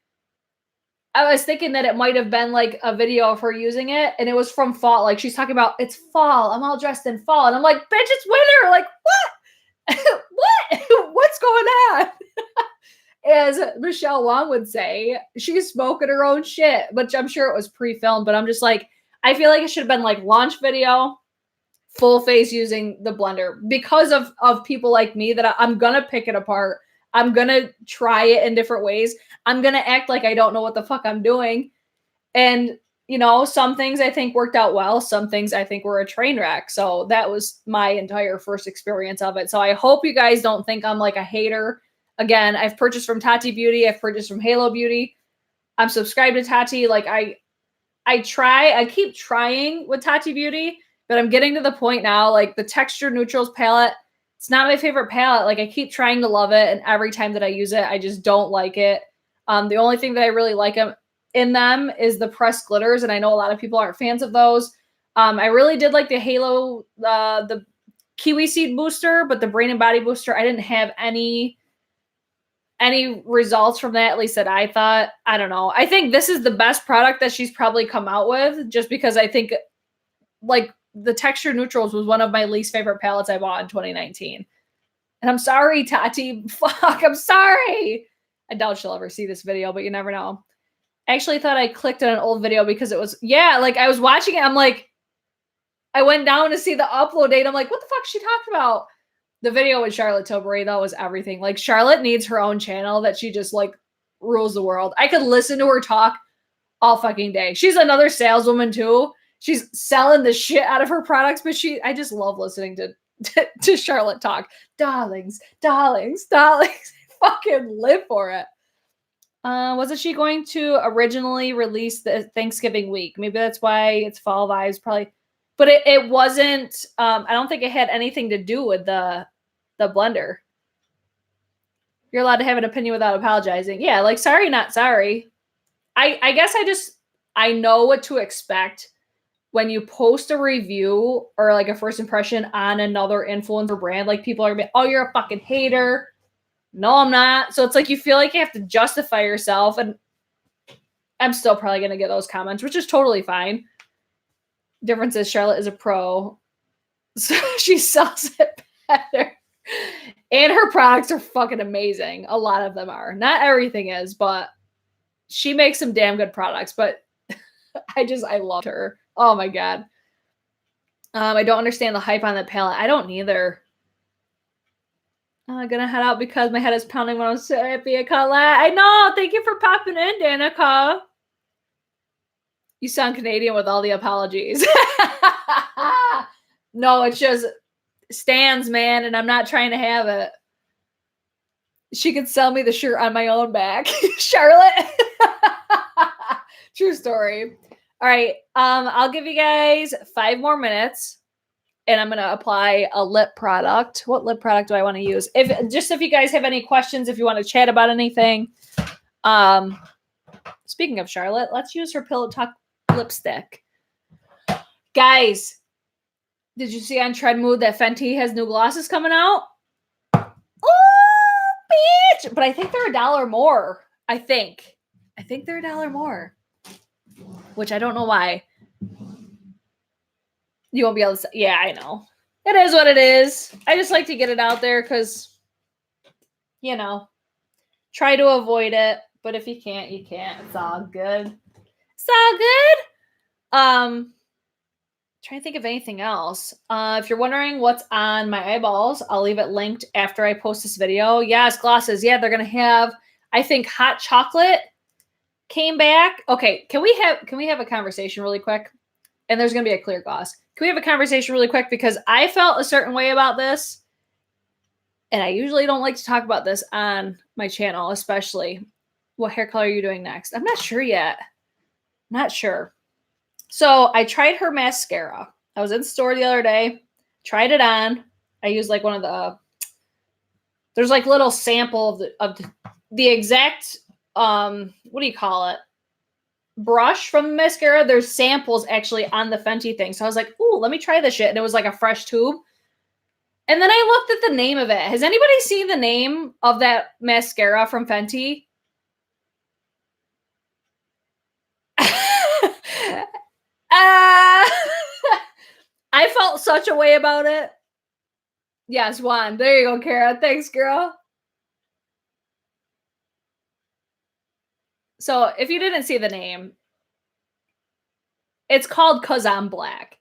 I was thinking that it might have been like a video of her using it and it was from fall. Like, she's talking about it's fall. I'm all dressed in fall. And I'm like, bitch, it's winter. Like, what? What? What's going on? As Michelle Wong would say, she's smoking her own shit, which I'm sure it was pre-filmed, but I'm just like, I feel like it should have been like launch video, full face using the blender, because of people like me that I'm going to pick it apart. I'm going to try it in different ways. I'm going to act like I don't know what the fuck I'm doing. And, some things I think worked out well. Some things I think were a train wreck. So that was my entire first experience of it. So I hope you guys don't think I'm like a hater. Again, I've purchased from Tati Beauty. I've purchased from Halo Beauty. I'm subscribed to Tati. Like, I keep trying with Tati Beauty, but I'm getting to the point now, like the Texture Neutrals palette, it's not my favorite palette. Like, I keep trying to love it, and every time that I use it, I just don't like it. The only thing that I really like in them is the pressed glitters, and I know a lot of people aren't fans of those. I really did like the Halo, the Kiwi Seed Booster, but the Brain and Body Booster, I didn't have any results from that, at least that I thought. I don't know. I think this is the best product that she's probably come out with, just because I think, like, the Texture Neutrals was one of my least favorite palettes I bought in 2019. And I'm sorry, Tati. Fuck, I'm sorry. I doubt she'll ever see this video, but you never know. I actually thought I clicked on an old video because it was, like, I was watching it. I'm like, I went down to see the upload date. I'm like, what the fuck is she talking about? The video with Charlotte Tilbury, that was everything. Like, Charlotte needs her own channel that she just, like, rules the world. I could listen to her talk all fucking day. She's another saleswoman too. She's selling the shit out of her products, but I just love listening to Charlotte talk. Darlings. Fucking live for it. Wasn't she going to originally release the Thanksgiving week? Maybe that's why it's fall vibes, probably. But it wasn't, I don't think it had anything to do with the the blender. You're allowed to have an opinion without apologizing. Yeah, like sorry, not sorry. I guess I know what to expect when you post a review or like a first impression on another influencer brand. Like people are gonna be, oh, you're a fucking hater. No, I'm not. So it's like you feel like you have to justify yourself, and I'm still probably gonna get those comments, which is totally fine. Difference is Charlotte is a pro, so she sells it better. And her products are fucking amazing. A lot of them are. Not everything is, but she makes some damn good products. But I love her. Oh my God. I don't understand the hype on the palette. I don't either. I'm gonna head out because my head is pounding when I'm so happy at Colette. I know. Thank you for popping in, Danica. You sound Canadian with all the apologies. No, it's just stands, man, and I'm not trying to have it. She could sell me the shirt on my own back. Charlotte. True story. All right. I'll give you guys 5 more minutes and I'm gonna apply a lip product. What lip product do I want to use? If you guys have any questions, if you want to chat about anything. Speaking of Charlotte, let's use her Pillow Talk lipstick. Guys, did you see on Tread Mood that Fenty has new glosses coming out? Oh, bitch! But I think they're $1 more. I think they're $1 more. Which I don't know why. You won't be able to say, yeah, I know. It is what it is. I just like to get it out there because, you know, try to avoid it. But if you can't, you can't. It's all good. It's all good. Trying to think of anything else. If you're wondering what's on my eyeballs, I'll leave it linked after I post this video. Yes, glosses. Yeah, they're gonna have, I think, hot chocolate came back. Okay, can we have a conversation really quick? And there's gonna be a clear gloss. Can we have a conversation really quick? Because I felt a certain way about this. And I usually don't like to talk about this on my channel, especially. What hair color are you doing next? I'm not sure yet. Not sure. So I tried her mascara. I was in the store the other day, tried it on. I used like one of the, there's like little sample of the exact, what do you call it? Brush from the mascara. There's samples actually on the Fenty thing. So I was like, ooh, let me try this shit. And it was like a fresh tube. And then I looked at the name of it. Has anybody seen the name of that mascara from Fenty? I felt such a way about it. Yes, Juan. There you go, Kara. Thanks, girl. So if you didn't see the name, it's called 'Cause I'm Black.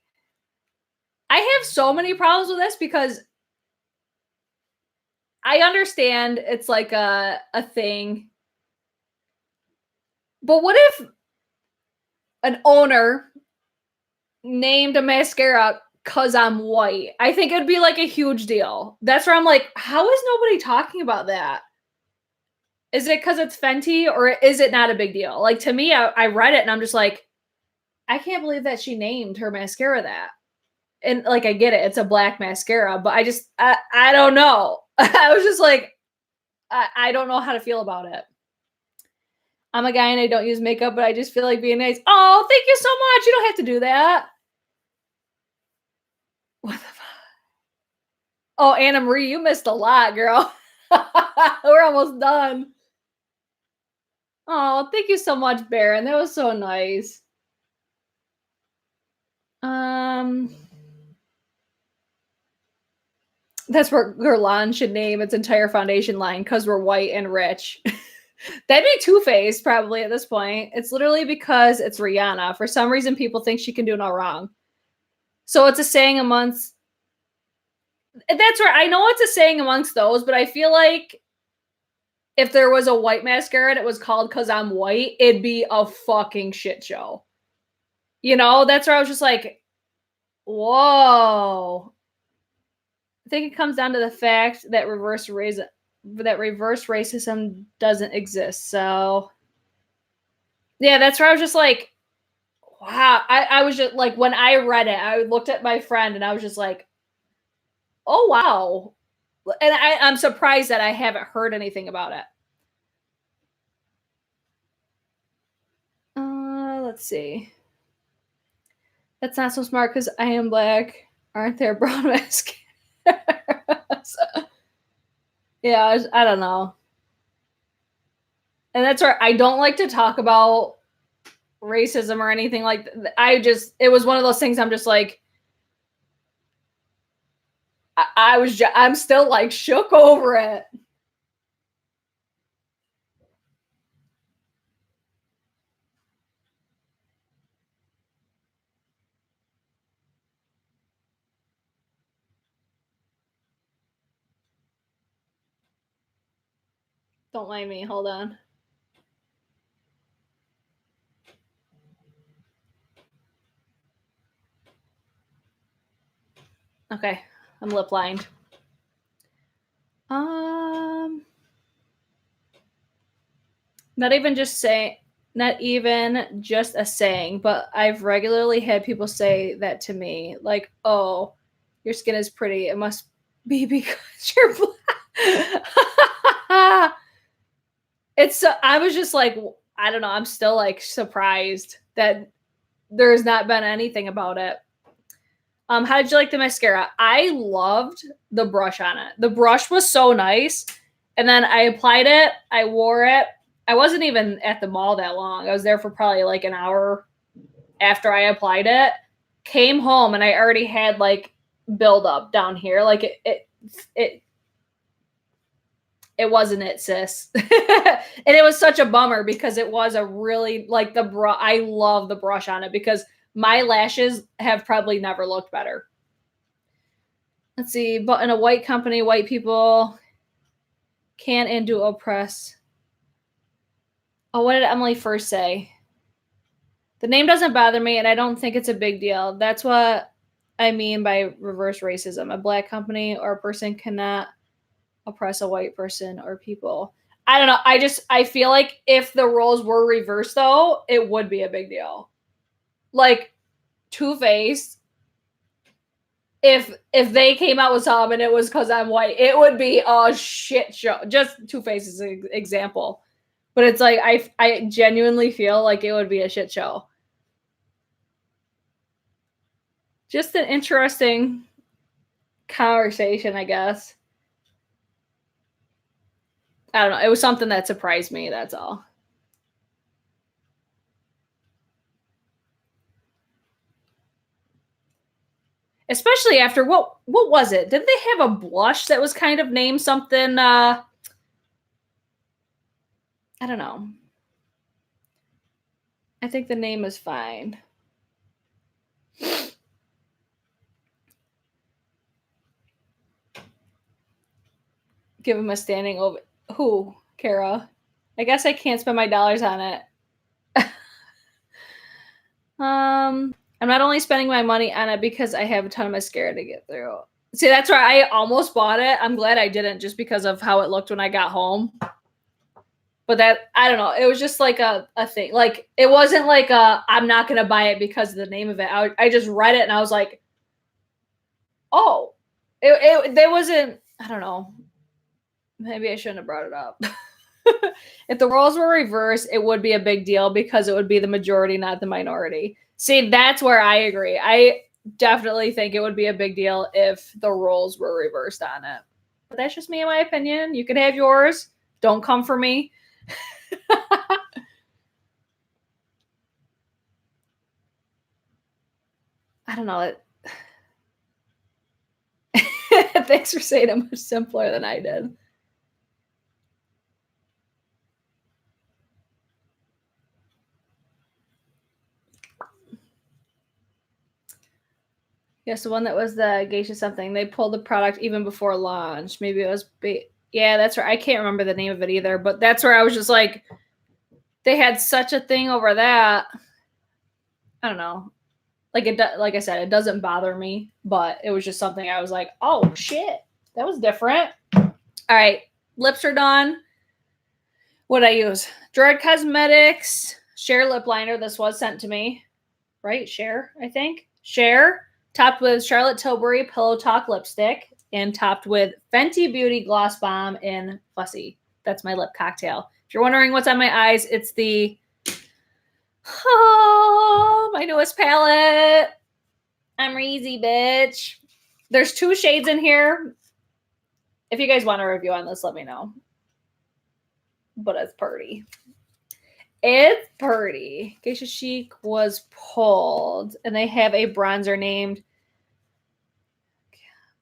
I have so many problems with this because I understand it's like a thing. But what if an owner named a mascara 'Cause I'm white? I think it'd be like a huge deal. That's where I'm like, how is nobody talking about that? Is it because it's Fenty or is it not a big deal? Like to me, I read it and I'm just like, I can't believe that she named her mascara that. And like, I get it. It's a black mascara, but I don't know. I was just like, I don't know how to feel about it. I'm a guy and I don't use makeup, but I just feel like being nice. Oh, thank you so much. You don't have to do that. What the fuck? Oh, Anna Marie, you missed a lot, girl. We're almost done. Oh, thank you so much, Baron. That was so nice. That's what Guerlain should name its entire foundation line, because we're white and rich. That'd be Two-Faced probably at this point. It's literally because it's Rihanna. For some reason, people think she can do no wrong. So it's a saying amongst... That's right. I know it's a saying amongst those, but I feel like if there was a white mascara and it was called 'Cause I'm White, it'd be a fucking shit show. You know, that's where I was just like, whoa. I think it comes down to the fact that reverse racism doesn't exist. So yeah, that's where I was just like, wow. I was just like, when I read it, I looked at my friend and I was just like, oh wow. And I'm surprised that I haven't heard anything about it. Let's see. That's not so smart because I am black. Aren't there brown mascaras? Yeah, I don't know. And that's where I don't like to talk about racism or anything like that. It was one of those things I'm just like, I'm still like shook over it. Don't mind me. Hold on. Okay, I'm lip lined. Not even just a saying, but I've regularly had people say that to me, like, "Oh, your skin is pretty. It must be because you're black." I was just like, I don't know. I'm still like surprised that there's not been anything about it. How did you like the mascara? I loved the brush on it. The brush was so nice. And then I applied it. I wore it. I wasn't even at the mall that long. I was there for probably like an hour after I applied it. Came home and I already had like buildup down here. Like it wasn't it, sis. And it was such a bummer because it was a really like I love the brush on it because my lashes have probably never looked better. Let's see, but in a white company, white people can and do oppress. Oh, what did Emily first say? The name doesn't bother me, and I don't think it's a big deal. That's what I mean by reverse racism. A black company or a person cannot oppress a white person or people. I don't know. I feel like if the roles were reversed, though, it would be a big deal. Like Too Faced, if they came out with some and it was because I'm white, it would be a shit show. Just Too Faced is an example. But it's like, I genuinely feel like it would be a shit show. Just an interesting conversation, I guess. I don't know. It was something that surprised me, that's all. Especially after what was it? Did they have a blush that was kind of named something I don't know. I think the name is fine. Give him a standing over. Who? Kara? I guess I can't spend my dollars on it. I'm not only spending my money on it because I have a ton of mascara to get through. See, that's why I almost bought it. I'm glad I didn't just because of how it looked when I got home. But that, I don't know. It was just like a thing. Like, it wasn't like I'm not going to buy it because of the name of it. I just read it and I was like, oh. There wasn't, I don't know. Maybe I shouldn't have brought it up. If the roles were reversed, it would be a big deal because it would be the majority, not the minority. See, that's where I agree. I definitely think it would be a big deal if the roles were reversed on it. But that's just me and my opinion. You can have yours. Don't come for me. I don't know. Thanks for saying it much simpler than I did. Yes, the one that was the geisha something. They pulled the product even before launch. Maybe it was yeah, that's right. I can't remember the name of it either, but that's where I was just like, they had such a thing over that. I don't know. Like I said, it doesn't bother me, but it was just something I was like, oh shit, that was different. All right, lips are done. What did I use? Gerard Cosmetics Share lip liner. This was sent to me, right? Share, I think. Share, topped with Charlotte Tilbury Pillow Talk lipstick and topped with Fenty Beauty Gloss Bomb in Fussy. That's my lip cocktail. If you're wondering what's on my eyes, it's the my newest palette. I'm Reezy, bitch. There's 2 shades in here. If you guys want a review on this, let me know. But it's pretty. It's pretty. Geisha Chic was pulled, and they have a bronzer named,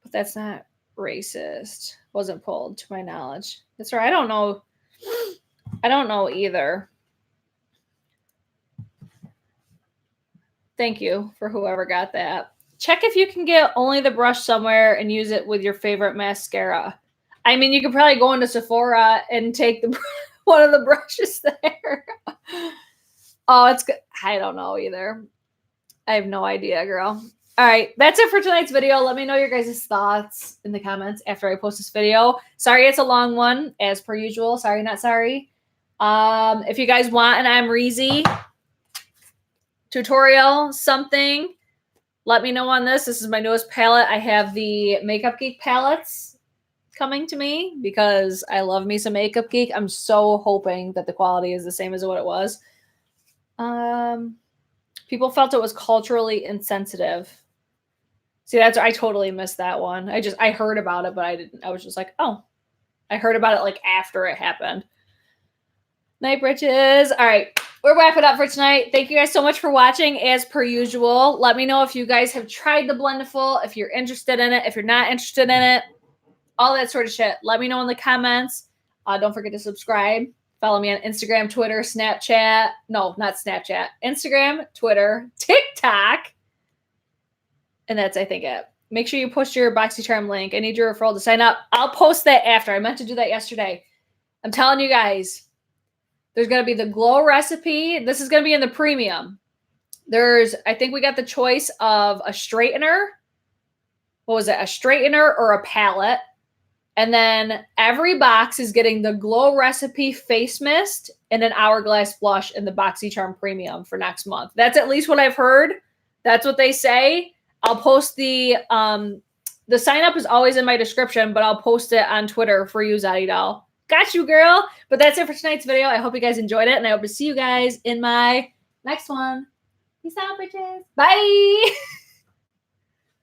but that's not racist. Wasn't pulled to my knowledge. That's right. I don't know. I don't know either. Thank you for whoever got that. Check if you can get only the brush somewhere and use it with your favorite mascara. I mean, you could probably go into Sephora and take the one of the brushes there. Oh, it's good. I don't know either. I have no idea, girl. All right, that's it for tonight's video. Let me know your guys' thoughts in the comments after I post this video. Sorry it's a long one, as per usual. Sorry, not sorry. If you guys want an I'm Reezy tutorial, something, let me know on this. This is my newest palette. I have the Makeup Geek palettes coming to me because I love me some Makeup Geek. I'm so hoping that the quality is the same as what it was. People felt it was culturally insensitive. See, I totally missed that one. I heard about it, but I didn't. I was just like, oh, I heard about it like after it happened. Night, britches. All right, we're wrapping up for tonight. Thank you guys so much for watching, as per usual. Let me know if you guys have tried the Blendiful, if you're interested in it, if you're not interested in it, all that sort of shit. Let me know in the comments. Don't forget to subscribe. Follow me on Instagram, Twitter, Snapchat. No, not Snapchat. Instagram, Twitter, TikTok. And that's, I think, it. Make sure you post your Boxycharm link. I need your referral to sign up. I'll post that after. I meant to do that yesterday. I'm telling you guys, there's going to be the glow recipe. This is going to be in the premium. I think we got the choice of a straightener. What was it? A straightener or a palette. And then every box is getting the glow recipe face mist and an hourglass blush in the Boxycharm premium for next month. That's at least what I've heard. That's what they say. I'll post the sign up is always in my description, but I'll post it on Twitter for you, Zaddy Doll. Got you, girl. But that's it for tonight's video. I hope you guys enjoyed it, and I hope to see you guys in my next one. Peace out, bitches. Bye.